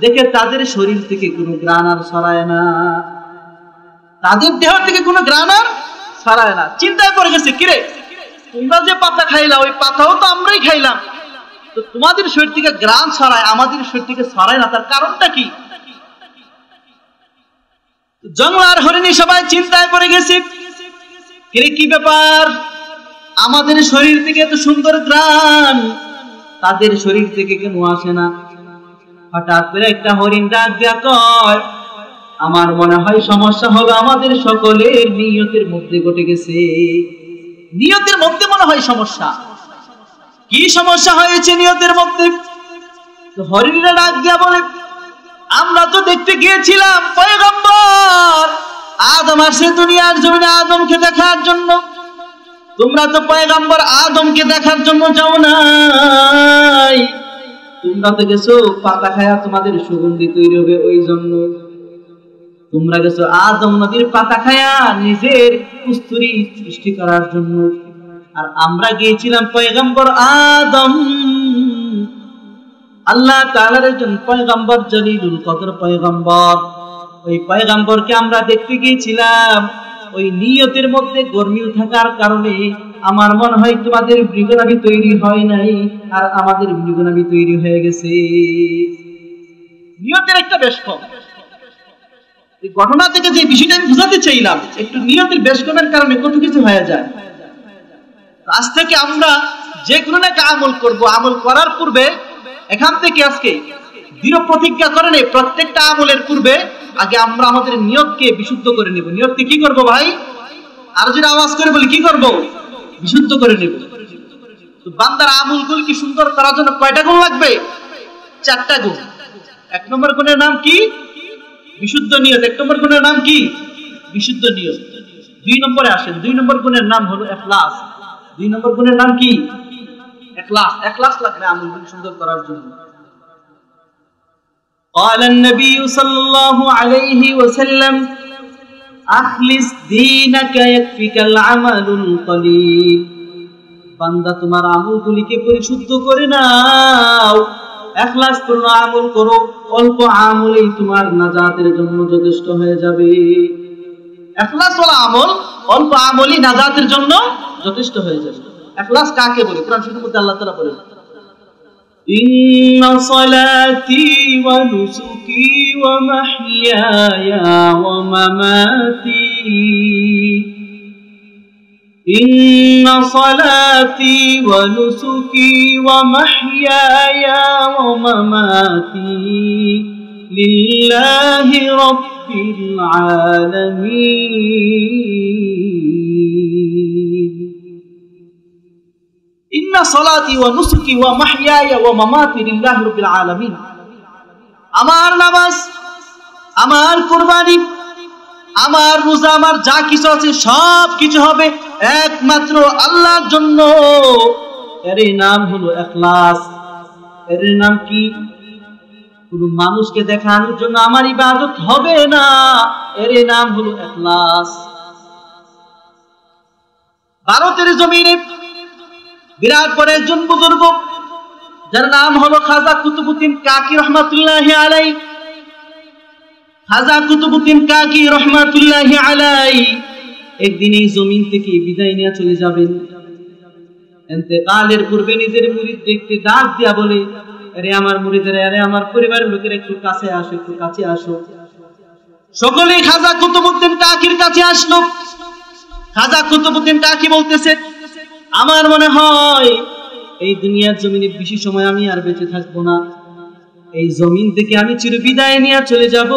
দেখে তাদের শরীর থেকে কোনো ঘ্রাণ আর ছড়ায় না, তাদের দেহ থেকে কোনো ঘ্রাণ আর ছড়ায় না। চিন্তায় পড়ে গেছে, কিরে তোমরা যে পাতা খাইলা, ওই পাতাও তো আমরাই খাইলাম, তো তোমাদের শরীর থেকে ঘ্রাণ ছড়ায়, আমাদের শরীর থেকে ছড়ায় না, তার কারণটা কি? জঙ্গলার হরিণী সবাই চিন্তায় পড়ে গেছে, কি ব্যাপার, আমাদের শরীর থেকে এত সুন্দর ঘ্রাণ, তাদের শরীর থেকে কেন আসে না? হঠাৎ করে একটা হরিণ ডাক দিয়া কয়, আমার মনে হয় সমস্যা হবে আমাদের সকলের নিয়তের মধ্যে ঘটে গেছে। নিয়তের মধ্যে মনে হয় সমস্যা। কি সমস্যা হয়েছে নিয়তের মধ্যে? তো হরিণরা ডাক দিয়া বলে, আমরা তো দেখতে গিয়েছিলাম পয়গম্বর আদম আসে দুনিয়ার জমিনে আদমকে দেখার জন্য, তোমরা তো পয়গম্বর আদমকে দেখার জন্য যাও নাই, তোমরা তো গেছো পাতা খায়া তোমাদের সুগন্ধি তৈরি হবে, ওই জন্য তোমরা গেছো আদম নবীর পাতা খায়া নিজের কস্তুরী সৃষ্টি করার জন্য, আর আমরা গিয়েছিলাম পয়গম্বর আদম, আল্লাহ তাআলার একজন পয়গম্বর, জলিলুল কদর পয়গম্বর, ওই পয়গম্বরকে আমরা দেখতে গিয়েছিলাম। ওই নিয়তের মধ্যে গরমিল থাকার কারণে আমার মনে হয় তোমাদের মৃগনাবি তৈরি হয় নাই, আর আমাদের মৃগনাবি তৈরি হয়ে গেছে। নিয়তের একটা বেশ কম। এই ঘটনা থেকে যে বিষয়টা আমি বুঝাতে চাইলাম, একটু নিয়তের বেশ কমের কারণে কত কিছু হয়ে যায়। আজ থেকে আমরা যে কোনো একটা আমল করব, আমল করার পূর্বে এখান থেকে আজকে দৃঢ় প্রতিজ্ঞা করে নেই, প্রত্যেকটা আমলের পূর্বে আগে আমরা আমাদের নিয়তকে বিশুদ্ধ করে নেব। নিয়তকে কি করব ভাই? আর যদি আওয়াজ করে বলি, কি করব? বিশুদ্ধ করে নেব। তো বান্দার আমলগুলো কি সুন্দর করার জন্য কয়টা গুণ লাগবে? 4টা গুণ। 1 নম্বর গুণের নাম কি? বিশুদ্ধ নিয়ত। 1 নম্বর গুণের নাম কি? বিশুদ্ধ নিয়ত। 2 নম্বরে আসেন, 2 নম্বর গুণের নাম হলো ইখলাস। 2 নম্বর গুণের নাম কি? ইখলাস। ইখলাস লাগবে আমলগুলো সুন্দর করার জন্য। قال النبي صلى الله عليه وسلم أخلص دينك يكفيك العمل القليل বান্দা তোমার আমলগুলিকে পরিশুদ্ধ করে নাও, ইখলাস পূর্ণ আমল করো, অল্প আমলেই তোমার নাজাতের জন্য যথেষ্ট হয়ে যাবে। ইখলাস ওয়ালা আমল, অল্প আমলই নাজাতের জন্য যথেষ্ট হয়ে যাবে। ইখলাস কাকে বলে? কোরআন শরীফের মধ্যে আল্লাহ তাআলা বলেন, ইন্না সালাতি ওয়া নুসুকি ওয়া মাহইয়ায়া ওয়া মামাতি إن صلاتي ونسكي ومحياي ومماتي لله رب العالمين إن صلاتي ونسكي ومحياي ومماتي لله رب العالمين আমার নামাজ, আমার কুরবানি, আমার রোজা, আমার যা কিছু আছে সব কিছু হবে একমাত্র আল্লাহর জন্য। এর নাম হলো ইখলাস। এর নাম কি? কোন মানুষকে দেখানোর জন্য আমার ইবাদত হবে না, এর নাম হলো ইখলাস। ভারতের জমিনে বিরাট বড় একজন বুজুর্গ, যার নাম হলো খাজা কুতুবউদ্দিন কাকি রহমাতুল্লাহি আলাইহি। খাজা কুতুবউদ্দিন কাকি রহমাতুল্লাহি আলাইহি একদিন এই জমিন থেকে বিদায় নিয়ে চলে যাবেন। ইন্তেকালের পূর্বে নিজের মুরিদদেরকে ডাক দিয়া বলে, আরে আমার মুরিদেরা, আরে আমার পরিবারের লোকেরা একটু কাছে আসো, একটু কাছে আসো। সকলেই খাজা কুতুবউদ্দিন কাকির কাছে আসলো। খাজা কুতুবউদ্দিন কাকি বলতেছে, আমার মনে হয় এই দুনিয়ার জমিনে বেশি সময় আমি আর বেঁচে থাকবো না, এই জমিন থেকে আমি চির বিদায় নিয়ে চলে যাব।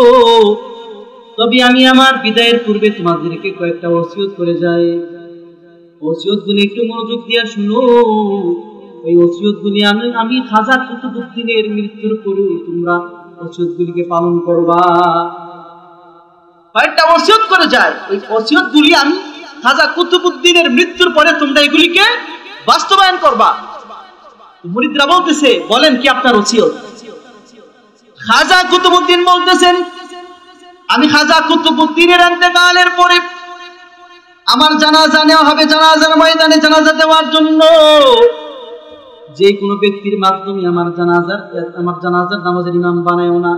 তবে আমি আমার বিদায়ের পূর্বে তোমাদেরকে কয়েকটা ওসিয়ত করে যাই। ওসিয়তগুলি একটু মনোযোগ দিয়ে শুনো। এই ওসিয়তগুলি আমি খাজা কুতুবউদ্দিনের মৃত্যুর পরেও তোমরা ওসিয়তগুলিকে পালন করবা। কয়েকটা ওসিয়ত করে যায়, ওই ওসিয়তগুলি আমি খাজা কুতুবউদ্দিনের মৃত্যুর পরে তোমরা এগুলিকে বাস্তবায়ন করবা। মুরিদরা বলতেছে, বলেন কি আপনার ওসিয়ত? খাজা কুতুবউদ্দিন বলতেছেন, আমি খাজা কুতুবউদ্দিনের ইন্তেকালের পরে আমার জানাজা নেওয়া হবে। জানাজার ময়দানে জানাজা দেওয়ার জন্য যে কোনো ব্যক্তির মাধ্যমে আমার জানাজার নামাজের ইমাম বানায়ও না।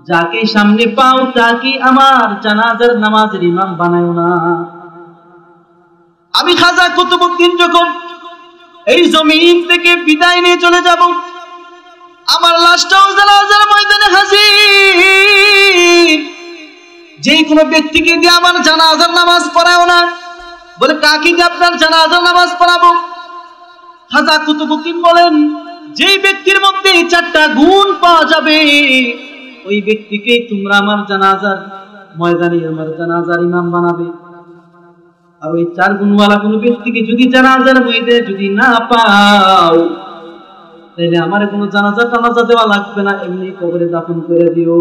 যাকে সামনে পাও তাকে আমার জানাজার নামাজের ইমাম বানায়ও না। আমি খাজা কুতুবউদ্দিন যখন এই জমিন থেকে বিদায় নিয়ে চলে যাব, আমার লাশটাও জানাজার ময়দানে হাজির। যে কোনো ব্যক্তিকে দিয়ে আমার জানাজার নামাজ পড়াও না। বলে, কাকে দিয়ে আপনার জানাজার নামাজ পড়াবো? খাজা কুতুবউদ্দিন বলেন, যে ব্যক্তির মধ্যে এই চারটা গুণ পাওয়া যাবে ওই ব্যক্তিকে তোমরা আমার জানাজার ময়দানে আমার জানাজার ইমাম বানাবে। আর ওই চার গুণওয়ালা কোনো ব্যক্তিকে যদি জানাজার ময়দানে যদি না পাও, তাহলে আমার কোনো জানাজা টানাজা দেওয়া লাগবে না, এমনি কবরে দাফন করে দিও।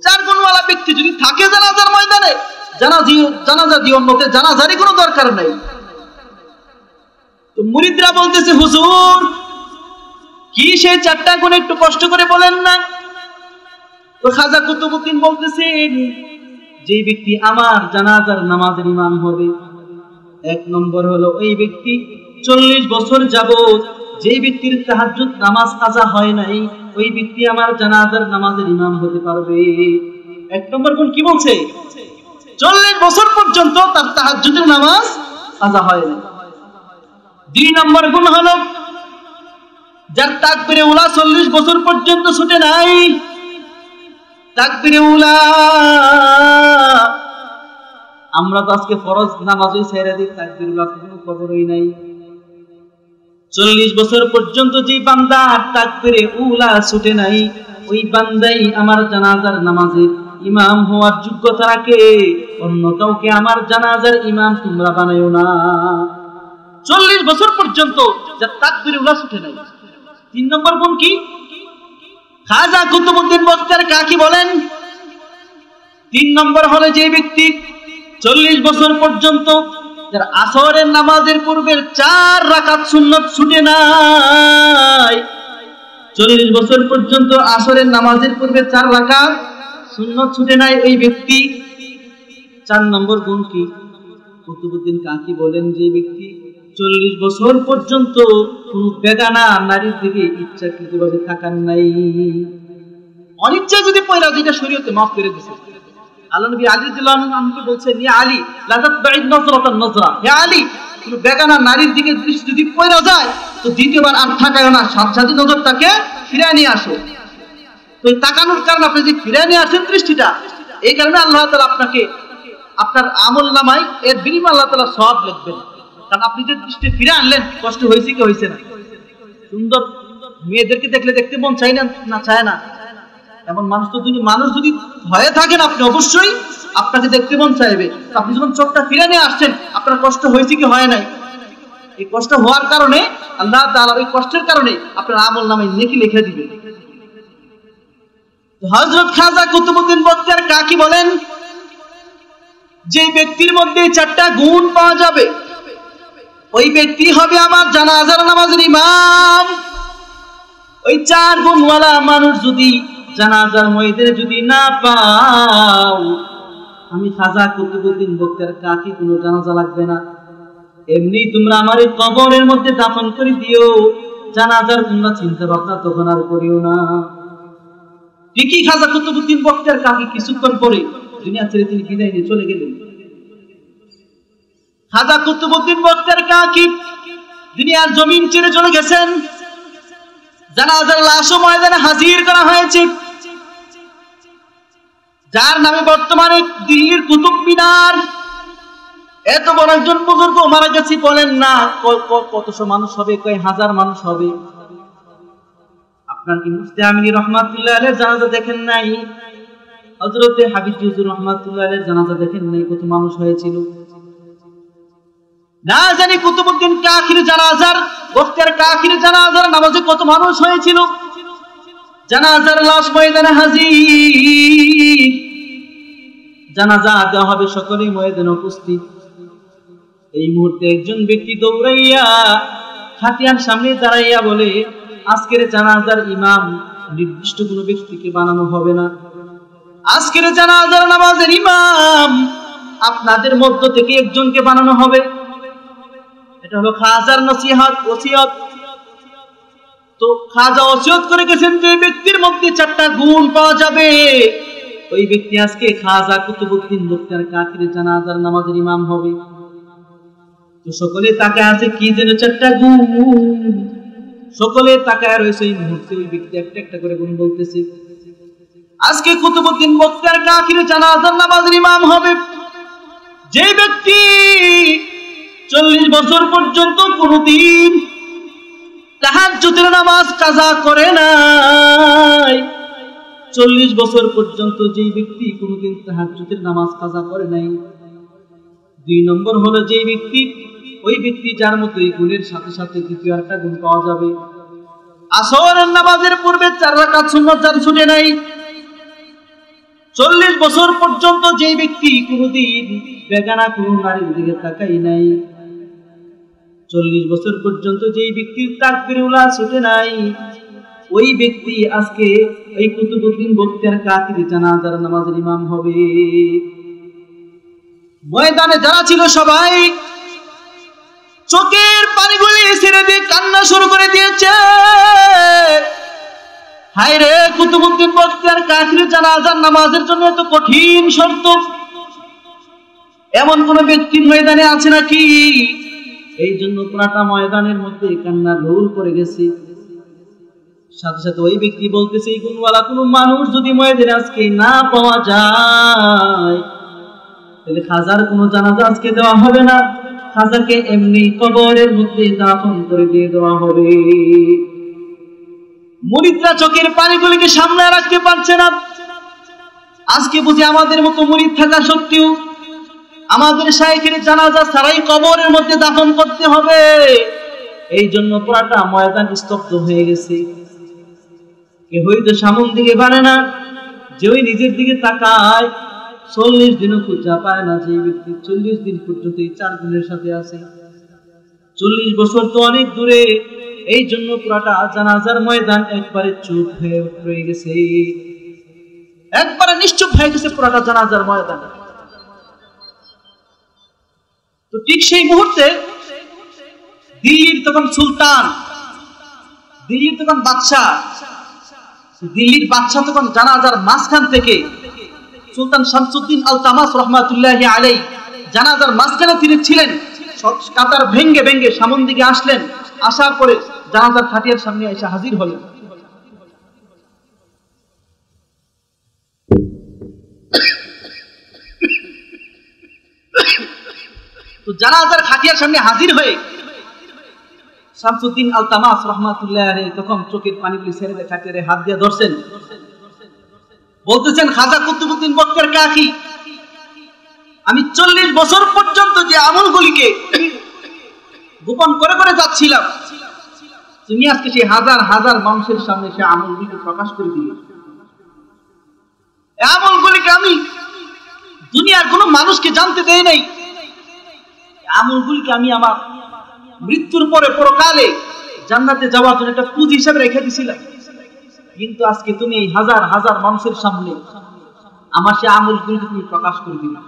চার গুণওয়ালা ব্যক্তি যদি থাকে জানাজার ময়দানে, জানাজা দিও, অন্যতে জানাজারই কোনো দরকার নাই। তো মুরিদরা বলতেছে, হুজুর কি সেই চারটা গুণ একটু কষ্ট করে বলেন না। তো খাজা কুতুবউদ্দিন বলতেছেন, যে ব্যক্তি আমার জানাজার নামাজের ইমাম হবে, এক নম্বর হলো ওই ব্যক্তি 40 বছর যাবত যে ব্যক্তির তাহাজ্জুদ নামাজ কাজা হয় নাই, ওই ব্যক্তি আমার জানাজার নামাজের ইমাম হতে পারবে। এক নম্বর গুণ কি বলছে? 40 বছর পর্যন্ত তার তাহাজ্জুদের নামাজ কাজা হয় না। 2 নম্বর গুণ হলো যার তাকবীরে উলা 40 বছর পর্যন্ত ছুটে নাই। তাকবীরে উলা আমরা তো আজকে ফরজ নামাজই ছেড়ে দিই, তাকবীরে উলা কোনো খবরই নাই। 40 বছর পর্যন্ত যে বান্দা তাকবীরে উলা ছুটে নাই, ওই বান্দাই আমার জানাজার নামাজের ইমাম হওয়ার যোগ্যতা রাখে। অন্য কাউকে আমার জানাজার ইমাম তোমরা বানাইও না। 40 বছর পর্যন্ত যার তাকবীরে উলা ছুটে নাই। 3 নম্বর গুণ কি? খাজা কুতুবউদ্দিন বক্তার কাকি বলেন, 3 নম্বর হলো যে ব্যক্তি 40 বছর পর্যন্ত যার আসরের নামাজের পূর্বের 4 রাকাত সুন্নত ছুটে নাই, 40 বছর পর্যন্ত আসরের নামাজের পূর্বে 4 রাকাত সুন্নত ছুটে নাই ওই ব্যক্তি। 4 নম্বর গুণ কি? কুতুবউদ্দিন কাকি বলেন, যে ব্যক্তি 40 বছর পর্যন্ত কোন বেগানা নারীর দিকে ইচ্ছাকৃতভাবে তাকান নাই, অনিচ্ছা যদি পয়লা, যেটা শরীয়তে মাফ করে দিয়েছে। আল্লাহ নবী আলী রাদিয়াল্লাহু আনহু বলছেন, ইয়া আলী লা তাতবাইদ নজরাতান নজরা, হে আলী কোন বেগানা নারীর দিকে দৃষ্টি যদি পয়লা যায় তো দ্বিতীয়বার আর তাকায়ও না, সাথে নজরটাকে ফিরিয়ে নিয়ে আসো। তো এই তাকানোর কারণে আপনি যে ফিরিয়ে নিয়ে আসেন দৃষ্টিটা, এই কারণে আল্লাহ তাআলা আপনাকে আপনার আমল নামায় এর বিনিময়ে আল্লাহ তাআলা সওয়াব লিখবেন। কারণ আপনি যে দৃষ্টি ফিরে আনলেন, কষ্ট হয়েছে কি হয়েছে না? সুন্দর মেয়েদেরকে দেখলে দেখতে মন চায় না চায় না? এমন মানুষ যদি ভয়ে থাকেন, আপনি অবশ্যই আপনাকে দেখতে মন চাইবে। আপনি যখন চোখটা ফিরে নিয়ে আসছেন, আপনার কষ্ট হয়েছে কি হয় নাই? এই কষ্ট হওয়ার কারণে আল্লাহ তাআলা ওই কষ্টের কারণে আপনার আমল নামায় নেকি লিখে দিবেন। হযরত খাজা কুতুবউদ্দিন বখতিয়ার কাকি বলেন, যে ব্যক্তির মধ্যে 4টা গুণ পাওয়া যাবে ওই ব্যক্তি হবে আমার জানাজার নামাজের ইমাম। ওই 4 গুণওয়ালা মানুষ যদি জানাজার ময়দানে যদি না পাও, আমি খাজা কুতুবউদ্দিন বখতিয়ার কাকি কোনো জানাজা লাগবে না, এমনি তোমরা আমার এই কবরের মধ্যে দাফন করে দিও, জানাজার তোমরা চিন্তা ভাবনা তখন আর করিও না। ঠিকই খাজা কুতুবউদ্দিন বখতিয়ার কাকি কিছুক্ষণ পরে দুনিয়া ছেড়ে তিনি বিদায় নিয়ে চলে গেলেন। খাজা কুতুবউদ্দিন বখতিয়ার কাকি দুনিয়ার জমিন ছেড়ে চলে গেছেন। জানাজার লাশও ময়দানে হাজির করা হয়েছে। যার নামে বর্তমানে দিল্লির কুতুব মিনার, এত বড় একজন বুজুর্গ মারা গেছে, বলেন না কতশো মানুষ হবে, কয় হাজার মানুষ হবে। আপনার কি মুফতি আমিনী রহমাতুল্লাহ আলাইহির জানাজা দেখেন নাই? হযরতে হাবিব হুজুর রহমাতুল্লাহ আলাইহির জানাজা দেখেন নাই? কত মানুষ হয়েছিল না জানি। কুতুবউদ্দিন কাকির জানাজার, বখতিয়ার কাকির জানাজার নামাজে কত মানুষ হয়েছিল। জানাজার লাশ ময়দানে হাজির, জানাজা দেওয়া হবে, সকলেই ময়দানে উপস্থিত। এই মুহূর্তে একজন ব্যক্তি দৌড়াইয়া খাটিয়ার সামনে দাঁড়াইয়া বলে, আজকের জানাজার ইমাম নির্দিষ্ট কোনো ব্যক্তিকে বানানো হবে না, আজকের জানাজার নামাজের ইমাম আপনাদের মধ্য থেকে একজনকে বানানো হবে। এটা হলো খাজার নসিহত, ওসিয়ত। তো খাজা ওসিয়ত করে গেছেন যে ব্যক্তির মধ্যে 4টা গুণ পাওয়া যাবে ওই ব্যক্তি আজকে খাজা কুতুবউদ্দিন বখতিয়ার কাকির জানাজার নামাজের ইমাম হবে। তো সকলে তাকায় আছে, কি যেন 4টা গুণ, সকলে তাকায় রয়েছে। এই মুহূর্তে ওই ব্যক্তি একটা একটা করে গুণ বলতেছে। আজকে কুতুবউদ্দিন বখতিয়ার কাকির জানাজার নামাজের ইমাম হবে যে ব্যক্তি 40 বছর পর্যন্ত কোনদিন তাহাজ্জুদের নামাজ কাজা করে নাই। 40 বছর পর্যন্ত যেই ব্যক্তি কোনদিন তাহাজ্জুদের নামাজ কাজা করে নাই। 2 নম্বর হলো যেই ব্যক্তি, ওই ব্যক্তি যার মতো এই গুণের সাথে সাথে দ্বিতীয় একটা গুণ পাওয়া যাবে, আসরের নামাজের পূর্বে 4 রাকাত সুন্নাত যার ছুটে নাই। 40 বছর পর্যন্ত যেই ব্যক্তি কোনদিন বেগানা কোন নারীর দিকে তাকাই নাই। 40 বছর পর্যন্ত যেই ব্যক্তির তাকবীরুল উলা ছুটে নাই, ওই ব্যক্তি আজকে এই কুতুবউদ্দিন বখতিয়ার কাকির জানাজার নামাজের ইমাম হবে। ময়দানে যারা ছিল সবাই চোখের পানিগুলি ছেড়ে দিয়ে কান্না শুরু করে দিয়েছে। হায় রে, কুতুবউদ্দিন বখতিয়ার কাকির জানাজার নামাজের জন্য এত কঠিন শর্ত, এমন কোন ব্যক্তি ময়দানে আছে নাকি? এই জন্য পুরাটা ময়দানের মধ্যে কান্নার রোল পড়ে গেছে। সাথে সাথে ওই ব্যক্তি বলতেছে, এই গুণওয়ালা কোন মানুষ যদি ময়দানে আজকে না পাওয়া যায়, তাহলে খাজার কোনো জানাজা আজকে দেওয়া হবে না, খাজাকে এমনি কবরের মধ্যে দাফন করে দিয়ে দেওয়া হবে। মুরিদরা চোখের পানিগুলিকে সামনে রাখতে পারছে না। আজকে বুঝি আমাদের মতো মুরিদ থাকা সত্ত্বেও আমাদের শাইখের জানাজা ছাড়াই কবরের মধ্যে দাফন করতে হবে। এই জন্য পুরাটা ময়দান স্তব্ধ হয়ে গেছে। কেউই তো সামন দিকে বাড়ে না, যে ওই নিজের দিকে তাকায় 40 দিনও খুঁজা পায় না। যে ব্যক্তি 40 দিন পর্যন্ত এই 4 গুণের সাথে আছে, 40 বছর তো অনেক দূরে, এই জন্য পুরাটা জানাজার ময়দান একবারে চুপ হয়ে গেছে, একবারে নিশ্চুপ হয়ে গেছে পুরাটা জানাজার ময়দান। তো ঠিক সেই মুহূর্তে দিল্লির তখন সুলতান, দিল্লির তখন বাদশাহ, দিল্লির বাদশাহ তখন জানাজার মাঝখান থেকে সুলতান শামসুদ্দিন আলতামাস রহমাতুল্লাহি আলাইহি জানাজার মাঝখানে তিনি ছিলেন। কাতার ভেঙ্গে ভেঙ্গে সামন দিকে আসলেন, আসার পরে জানাজার খাটিয়ার সামনে এসে হাজির হলেন। তো জানাজার খাটিয়ার সামনে হাজির হয়ে শামসুদ্দিন আলতামাস রহমাতুল্লাহি আলাইহি তখন চোখের পানিগুলি ছেড়ে দিয়ে খাটিয়ারে হাত দিয়ে ধরছেন, বলতেছেন, খাজা কুতুবউদ্দিন বক্তের কাকি, আমি 40 বছর পর্যন্ত যে আমলগুলিকে গোপন করে করে যাচ্ছিলাম, তুমি আজকে সেই হাজার হাজার মানুষের সামনে সে আমলগুলিকে প্রকাশ করে দিলে। এই আমলগুলিকে আমি দুনিয়ার কোনো মানুষকে জানতে দেই নাই, আমলগুলিকে আমি আমার মৃত্যুর পরে পরকালে জান্নাতে যাওয়ার জন্য একটা পুঁজি হিসেবে রেখে দিয়েছিলাম। কিন্তু আজকে তুমি এই হাজার হাজার মানুষের সামনে আমার সে আমলগুলিকে তুমি প্রকাশ করে দিলে।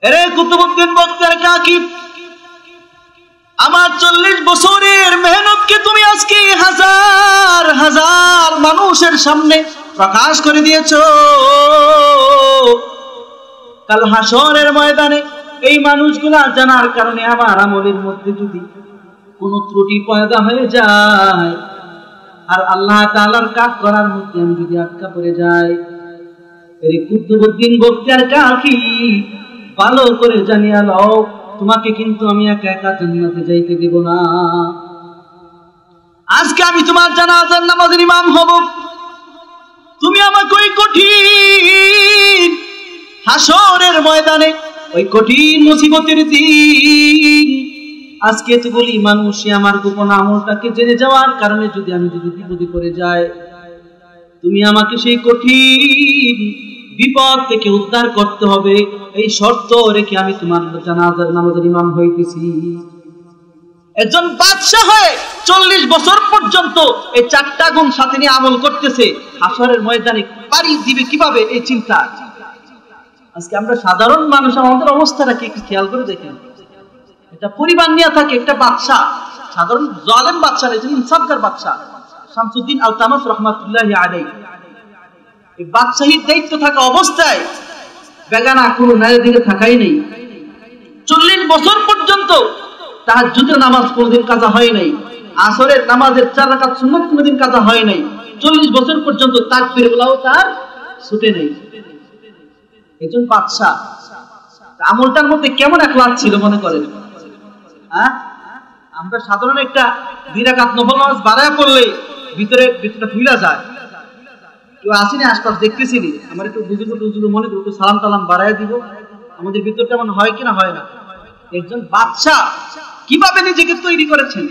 আরে কুতুবউদ্দিন বক্তের কাকি, আমার 40 বছরের মেহনতকে তুমি আজকে হাজার হাজার মানুষের সামনে প্রকাশ করে দিয়েছো। কাল হাসরের ময়দানে এই মানুষগুলা জানার কারণে আমার আমলের মধ্যে যদি কোনো ত্রুটি পয়দা হয়ে যায় আর আল্লাহ তাআলার কাজ করার মধ্যে আমি যদি আটকা পড়ে যাই, এই কুতুবউদ্দিন বক্তিয়ার কাকি ভালো করে জানিয়ে নাও, তোমাকে কিন্তু আমি একা একা জান্নাতে যাইতে দেব না। আজকে আমি তোমার জানাজার নামাজের ইমাম হব, তুমি আমাকে ওই কঠিন হাসরের ময়দানে, ওই কঠিন মুসিবতের দিন, আজকে তো বলি মানুষ আমার গোপন আমলটাকে জেনে যাওয়ার কারণে যদি বিপদে পড়ে যায়, তুমি আমাকে সেই কঠিন বিপদ থেকে উদ্ধার করতে হবে, এই শর্ত রেখে আমি তোমার জানাজার নামাজের ইমাম হইতেছি। একজন বাদশা হয়ে 40 বছর পর্যন্ত এই 4টা গুণ সাথে নিয়ে আমল করতেছে, হাসরের ময়দানে পারি দিবে কিভাবে এই চিন্তা। আজকে আমরা সাধারণ মানুষ, আমাদের অবস্থাটাকে একটু খেয়াল করে দেখেন। একটা পরিবার নিয়ে থাকে একটা বাদশা, সাধারণ জালেম বাদশা, একজন ইনসাফগার বাদশা শামসুদ্দিন আলতামাস রহমাতুল্লাহি আলাইহি। এই বাদশাহীর দায়িত্ব থাকা অবস্থায় বেগানা কোনো নারীর দিকে থাকাই নেই। 40 বছর পর্যন্ত তাহাজ্জুদের নামাজ কোনোদিন কাজা হয় নাই, আসরের নামাজের 4 রাকাত সুন্নাত কোনোদিন কাজা হয় নাই, 40 বছর পর্যন্ত তাকবীর গুলাও তার ছুটে নেই। একজন বাদশা, আমলটার মধ্যে কেমন ইখলাস ছিল মনে করেন? আমরা সাধারণ একটা 2 রাকাত নফল নামাজ বাড়ায় পড়লে ভিতরটা ফুলা যায়। কেউ আসেনি আশপাশ দেখতেছিনি, আমার একটু বুজুর্গ মনে করি একটু সালাম টালাম বাড়ায় দিব, আমাদের ভিতরটা এমন হয় কিনা হয় না। একজন বাদশা কিভাবে নিজেকে তৈরি করেছেন,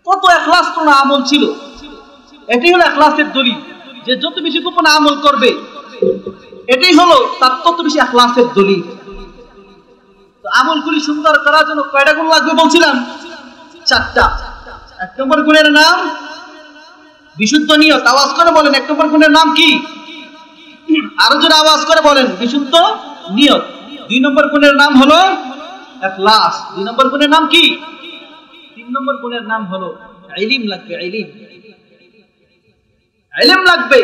কত ইখলাসপূর্ণ আমল ছিল। এটাই হলো ইখলাসের দলিল, যে যত বেশি গোপন আমল করবে এটাই হলো তার তত বেশি ইখলাসের দলিল। তো আমলগুলি সুন্দর করার জন্য কয়টা গুণ লাগবে বলছিলাম? 4টা। 1 নম্বর গুণের নাম বিশুদ্ধ নিয়ত। আওয়াজ করে বলেন 1 নম্বর গুণের নাম কি? আরো জোরে আওয়াজ করে বলেন, বিশুদ্ধ নিয়ত। 2 নম্বর গুণের নাম হলো ইখলাস। 2 নম্বর গুণের নাম কি? 3 নম্বর গুণের নাম হলো ইলম লাগবে, ইলম লাগবে।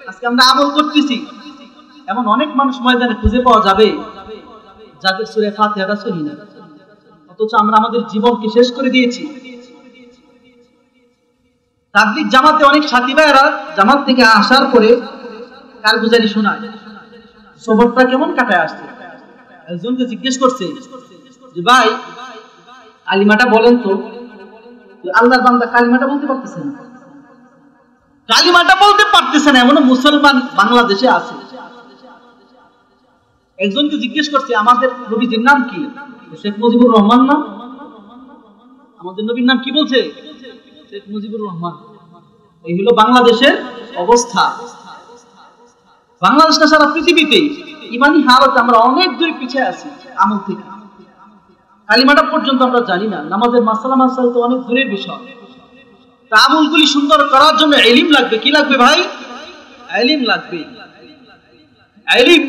আজকে আমরা আমল করতেছি, এমন অনেক মানুষ ময়দানে খুঁজে পাওয়া যাবে যাদের সূরা ফাতিহাটা সহি না, অথচ আমরা আমাদের জীবনকে শেষ করে দিয়েছি। তাবলীগ জামাতে অনেক সাথী ভাইয়েরা জামাত থেকে আসার পরে কারগুজারি শোনায়, সবরটা কেমন কাটায় আসছে। একজনকে জিজ্ঞেস করছে যে ভাই কালিমাটা বলেন তো, আল্লাহর বান্দা কালিমাটা বলতে পারতেছে না, কালিমাটা বলতে পারতেছে না, এমন মুসলমান বাংলাদেশে আছে। একজনকে জিজ্ঞেস করছে আমাদের নবীজির নাম কি? শেখ মুজিবুর রহমান না? আমাদের নবীর নাম কি বলছে? শেখ মুজিবুর রহমান। এই হলো বাংলাদেশের অবস্থা। বাংলাদেশ না সারা পৃথিবীতে ইমানি হালতে আমরা অনেক দূর পিছিয়ে আছি আমল থেকে। কালিমাটা পর্যন্ত আমরা জানি না, নামাজের মাসালা মাসাল তো অনেক দূরের বিষয়। তা আমলগুলি সুন্দর করার জন্য ইলম লাগবে। কি লাগবে ভাই? ইলম লাগবে। ইলম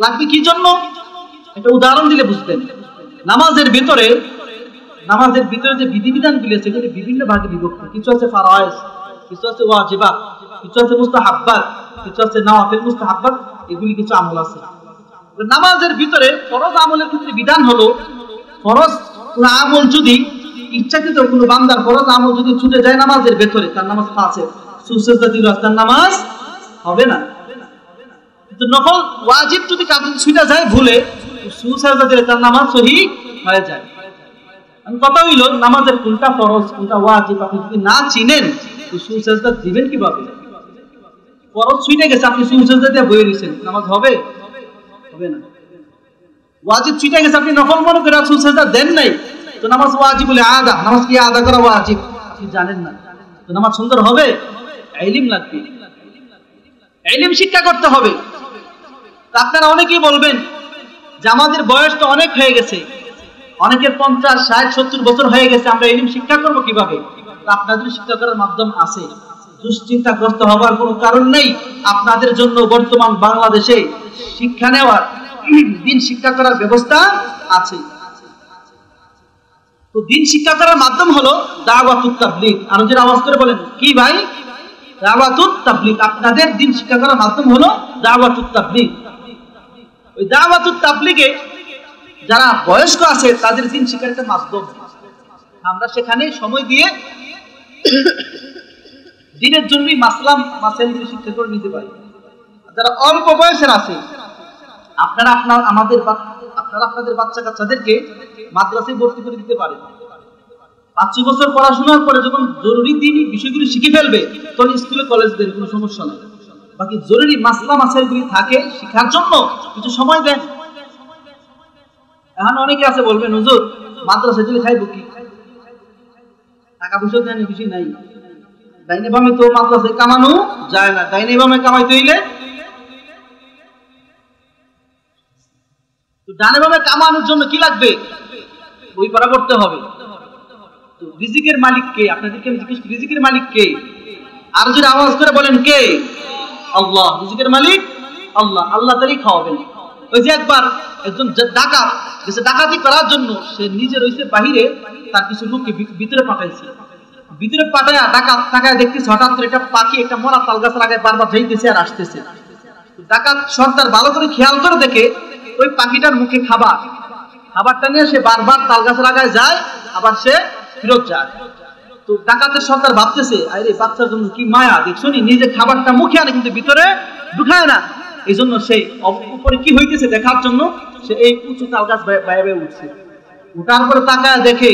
লাগবে কি জন্য? একটা উদাহরণ দিলে বুঝবেন। নামাজের ভিতরে যে বিধিবিধানগুলি আছে সেগুলি বিভিন্ন ভাগে বিভক্ত। কিছু আছে ফারায়েজ, কিছু আছে ওয়াজিবাত, কিছু আছে মুস্তাহাব্বাত, কিছু আছে নওয়াফিল মুস্তাহাব্বাত, এগুলি কিছু আমল আছে। নামাজের ভিতরে ফরজ আমলের ক্ষেত্রে বিধান হলো, ফরজ কোন আমল যদি ইচ্ছাকৃত কোনো বান্দার ফরজ আমল যদি ছুটে যায় নামাজের ভেতরে, তার নামাজ ফাসেদ, সুজদা দিল, তার নামাজ হবে না। কিন্তু নফল ওয়াজিব যদি কাজ ছুটে যায় ভুলে, সুজদা দিলে তার নামাজ সহিহ হয়ে যায়। কথা হইল নামাজের কোনটা ফরজ কোনটা ওয়াজিব আপনি যদি না চিনেন তো সুজদা দিবেন কিভাবে? ফরজ ছুটে গেছে, আপনি সুজদা দিয়ে বইয়ে দিয়েছেন, নামাজ হবে? হবে না। ওয়াজিব ছুটে গেছে, আপনি নফল মনে করে সুজদা দেন নাই, তো নামাজ ওয়াজিব বলে আদা, নামাজ কি আদা করা ওয়াজিব আপনি জানেন না, তো নামাজ সুন্দর হবে? ইলম লাগবে, ইলম শিক্ষা করতে হবে। আপনারা অনেকেই বলবেন যে আমাদের বয়স তো অনেক হয়ে গেছে, অনেকের 50, 60, 70 বছর হয়ে গেছে, আমরা ইলম শিক্ষা করবো কিভাবে? আপনাদের শিক্ষা করার মাধ্যম আছে, দুশ্চিন্তাগ্রস্ত হবার কোনো কারণ নেই। আপনাদের জন্য বর্তমান বাংলাদেশে শিক্ষা নেওয়ার, দিন শিক্ষা করার ব্যবস্থা আছে। তো দিন শিক্ষা করার মাধ্যম হলো দাওয়াতুত তাবলীগ। আর যারা আওয়াজ করে বলেন কি ভাই? দাওয়াতুত তাবলীগ। আপনাদের দিন শিক্ষা করার মাধ্যম হলো দাওয়াতুত তাবলীগ। ওই দাওয়াতুত তাবলীগে যারা বয়স্ক আছে তাদের দিন শিক্ষার একটা মাধ্যম, আমরা সেখানে সময় দিয়ে দিনের জন্য মাসাইলগুলি শিক্ষা করে নিতে পারি। যারা অল্প বয়সের আছে, আপনারা আপনাদের বাচ্চা কাচ্চাদেরকে মাদ্রাসায় ভর্তি করে দিতে পারেন। 5-6 বছর পড়াশোনার পরে যখন জরুরি দিনই বিষয়গুলি শিখে ফেলবে তখন স্কুলে কলেজ দেন, কোনো সমস্যা নাই। বাকি জরুরি মাসাইলগুলি থাকে শিখার জন্য কিছু সময় দেন। এখন অনেকে আছে বলবেন হুজুর মাদ্রাসায় দিলে খাইব কি? টাকা পয়সা দেন, বেশি নাই। ডাইনে বামে তো মাদ্রাসায় কামানো যায় না, ডাইনে বামে কামাইতে হইলে তো ডানে বামে কামানোর জন্য কি লাগবে? বই পড়া করতে হবে। তো রিজিকের মালিক কে? আপনাদেরকে আমি জিজ্ঞেস করি, রিজিকের মালিক কে? আর যদি আওয়াজ করে বলেন কে? আল্লাহ। রিজিকের মালিক আল্লাহ, আল্লাহ তারই খাওয়াবেন। ওই যে একবার একজন ডাকাত গেছে ডাকাতি করার জন্য, সে নিজে রয়েছে বাহিরে, তার কিছু লোককে ভিতরে পাঠাইছে। ভিতরে পাঠায় ডাকাত তাকায় দেখতেছে হঠাৎ করে একটা পাখি একটা মরা তাল গাছ লাগায় বারবার যাইতেছে আর আসতেছে। ডাকাত সর্দার ভালো করে খেয়াল করে দেখে ওই পাখিটার মুখে খাবারটা নিয়ে সে বারবার তাল গাছ লাগায় যায়, আবার সে ফেরত যায়। তো ডাকাতের সর্দার ভাবতেছে আরে বাচ্চার জন্য কি মায়া, দেখছো নিজে খাবারটা মুখে আনে কিন্তু ভিতরে ঢুকায় না। এই জন্য সে উপরে কি হইতেছে দেখার জন্য সে এই উঁচু তাল গাছ বাইরে উঠছে। ওঠার পরে তাকায় দেখে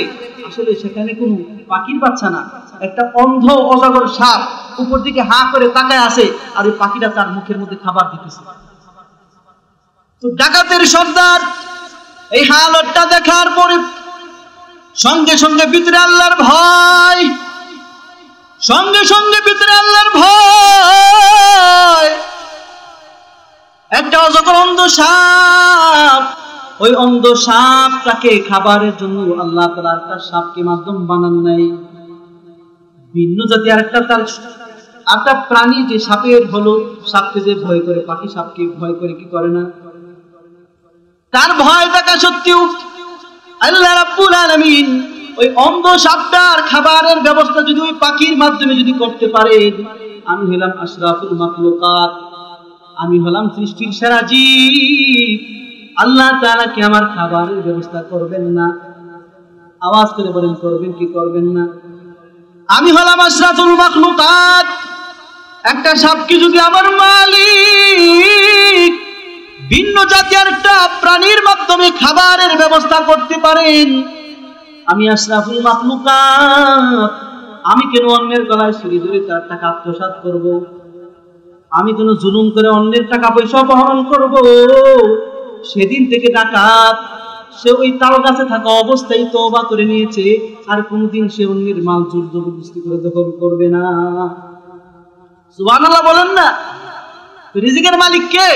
আসলে সেখানে কোনো পাখির বাচ্চা না, একটা অন্ধ অজগর সাপ উপর দিকে হা করে তাকায় আসে, আর ওই পাখিটা তার মুখের মধ্যে খাবার দিতেছে। তো ডাকাতের সর্দার এই হালতটা দেখার পরে সঙ্গে সঙ্গে ভিতরে আল্লাহর ভয়, একটা অজগর অন্ধ সাপ, ওই অন্ধ সাপটাকে খাবারের জন্য আল্লাহ তাআলা একটা সাপকে মাধ্যম বানান নাই। ভিন্ন জাতি আরেকটা প্রাণী যে সাপের হলো, সাপকে যে ভয় করে, পাখি সাপকে ভয় করে কি করে না? তার ভয় থাকা সত্ত্বেও আল্লাহ রাব্বুল আলামিন ওই অন্ধ সাপটার খাবারের ব্যবস্থা যদি ওই পাখির মাধ্যমে যদি করতে পারেন, আমি হলাম আশরাফুল মাখলুকাত, আমি হলাম সৃষ্টির সেরা জীব, আল্লাহ তাআলা কি আমার খাবারের ব্যবস্থা করবেন না? আওয়াজ করে বলেন করবেন কি করবেন না? আমি হলাম আশরাফুল মাখলুকাত, একটা সাপকে যদি আমার মালিক ভিন্ন জাতীয় একটা প্রাণীর মাধ্যমে খাবারের ব্যবস্থা করতে পারেন, আমি আশরাফুল মাখলুকাত, আমি কেন অন্যের গলায় ছুরি ধরে তার টাকা আত্মসাৎ করব? আমি কেন জুলুম করে অন্যের টাকা পয়সা অপহরণ করব? সেদিন থেকে ডাকাত সে ওই তাল গাছে থাকা অবস্থায় তওবা করে নিয়েছে, আর কোনদিন সে অন্যের মাল জোর জবরদস্তি করে দখল করবে না। সুবহানাল্লাহ বলেন না? রিজিকের মালিক কে?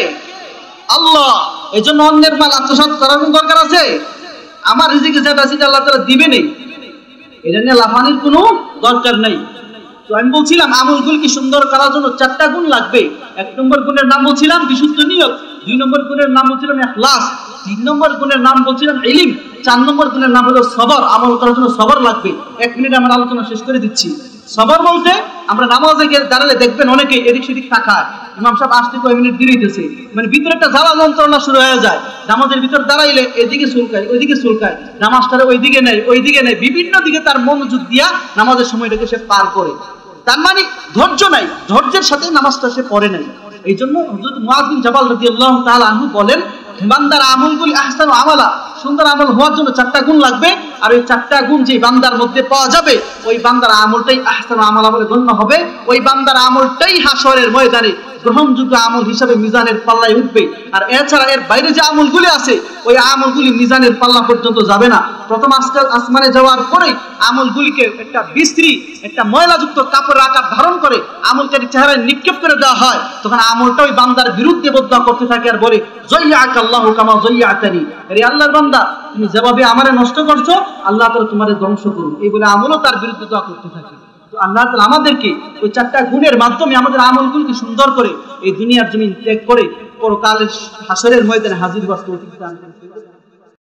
আল্লাহ। এজন্য অন্যের মাল আত্মসাৎ করার দরকার আছে? আমার রিজিকে যেটা আছে আল্লাহ তাআলা দিবে নেই, এটা নিয়ে লাফানির কোনো দরকার নাই। তো আমি বলছিলাম আমলগুলোকে সুন্দর করার জন্য 4টা গুণ লাগবে। 1 নম্বর গুণের নাম বলছিলাম বিশুদ্ধ নিয়ত, 2 নম্বর গুণের নাম বলছিলাম ইখলাস, 3 নম্বর গুণের নাম বলছিলাম ইলম, 4 নম্বর গুণের নাম হলো সবর। আমল করার জন্য সবর লাগবে। 1 মিনিটে আমার আলোচনা শেষ করে দিচ্ছি। সবর বলতে আমরা নামাজে গিয়ে দাঁড়ালে দেখবেন অনেকে এদিক সেদিক তাকায়, ইমাম সাহেব আসতে কয় মিনিট দেরি হইতেছে, মানে ভিতরে একটা জ্বালা যন্ত্রণা শুরু হয়ে যায়। নামাজের ভিতর দাঁড়াইলে এদিকে চুলকায় ওইদিকে চুলকায়, নামাজটারে ওইদিকে নেই ওইদিকে নেই, বিভিন্ন দিকে তার মনোযোগ দিয়া নামাজের সময়টাকে সে পার করে। তার মানে ধৈর্য নাই, ধৈর্যের সাথে নামাজটা সে পড়ে নাই। এই জন্য হযরত মুআয বিন জাবাল রাদিয়াল্লাহু তাআলা আনহু বলেন, বান্দার আমলগুলি আহসানু আমালা, সুন্দর আমল হওয়ার জন্য 4টা গুণ লাগবে। আর ওই 4টা গুণ যে বান্দার মধ্যে পাওয়া যাবে ওই বান্দার আমলটাই আহসানু আমালা বলে গণ্য হবে। ওই বান্দার আমলটাই হাসরের ময়দানে গ্রহণযোগ্য আমল হিসাবে মিজানের পাল্লায় উঠবে। আর এছাড়া এর বাইরে যে আমলগুলি আছে ওই আমলগুলি মিজানের পাল্লা পর্যন্ত যাবে না। প্রথম আসমানে যাওয়ার পরে আমলগুলিকে একটা বিশ্রী, একটা ময়লাযুক্ত কাপড় আকার ধারণ করে আমলকারী চেহারায় নিক্ষেপ করে দেওয়া হয়। তখন আমলটা ওই বান্দার বিরুদ্ধে বদয়া করতে থাকে আর বলে, যায়্যাকা আল্লাহু কামা যায়্যাতানি, আরে আল্লাহর বান্দা তুমি যেভাবে আমারে নষ্ট করছো আল্লাহ তাআলা তোমারে ধ্বংস করুন, এই বলে আমলও তার বিরুদ্ধে দোয়া করতে থাকে। তো আল্লাহ তাআলা আমাদেরকে ওই 4টা গুণের মাধ্যমে আমাদের আমলগুলোকে সুন্দর করে এই দুনিয়ার জমিন ত্যাগ করে পরকালের হাসরের ময়দানে হাজির হওয়ার তৌফিক দান করুন।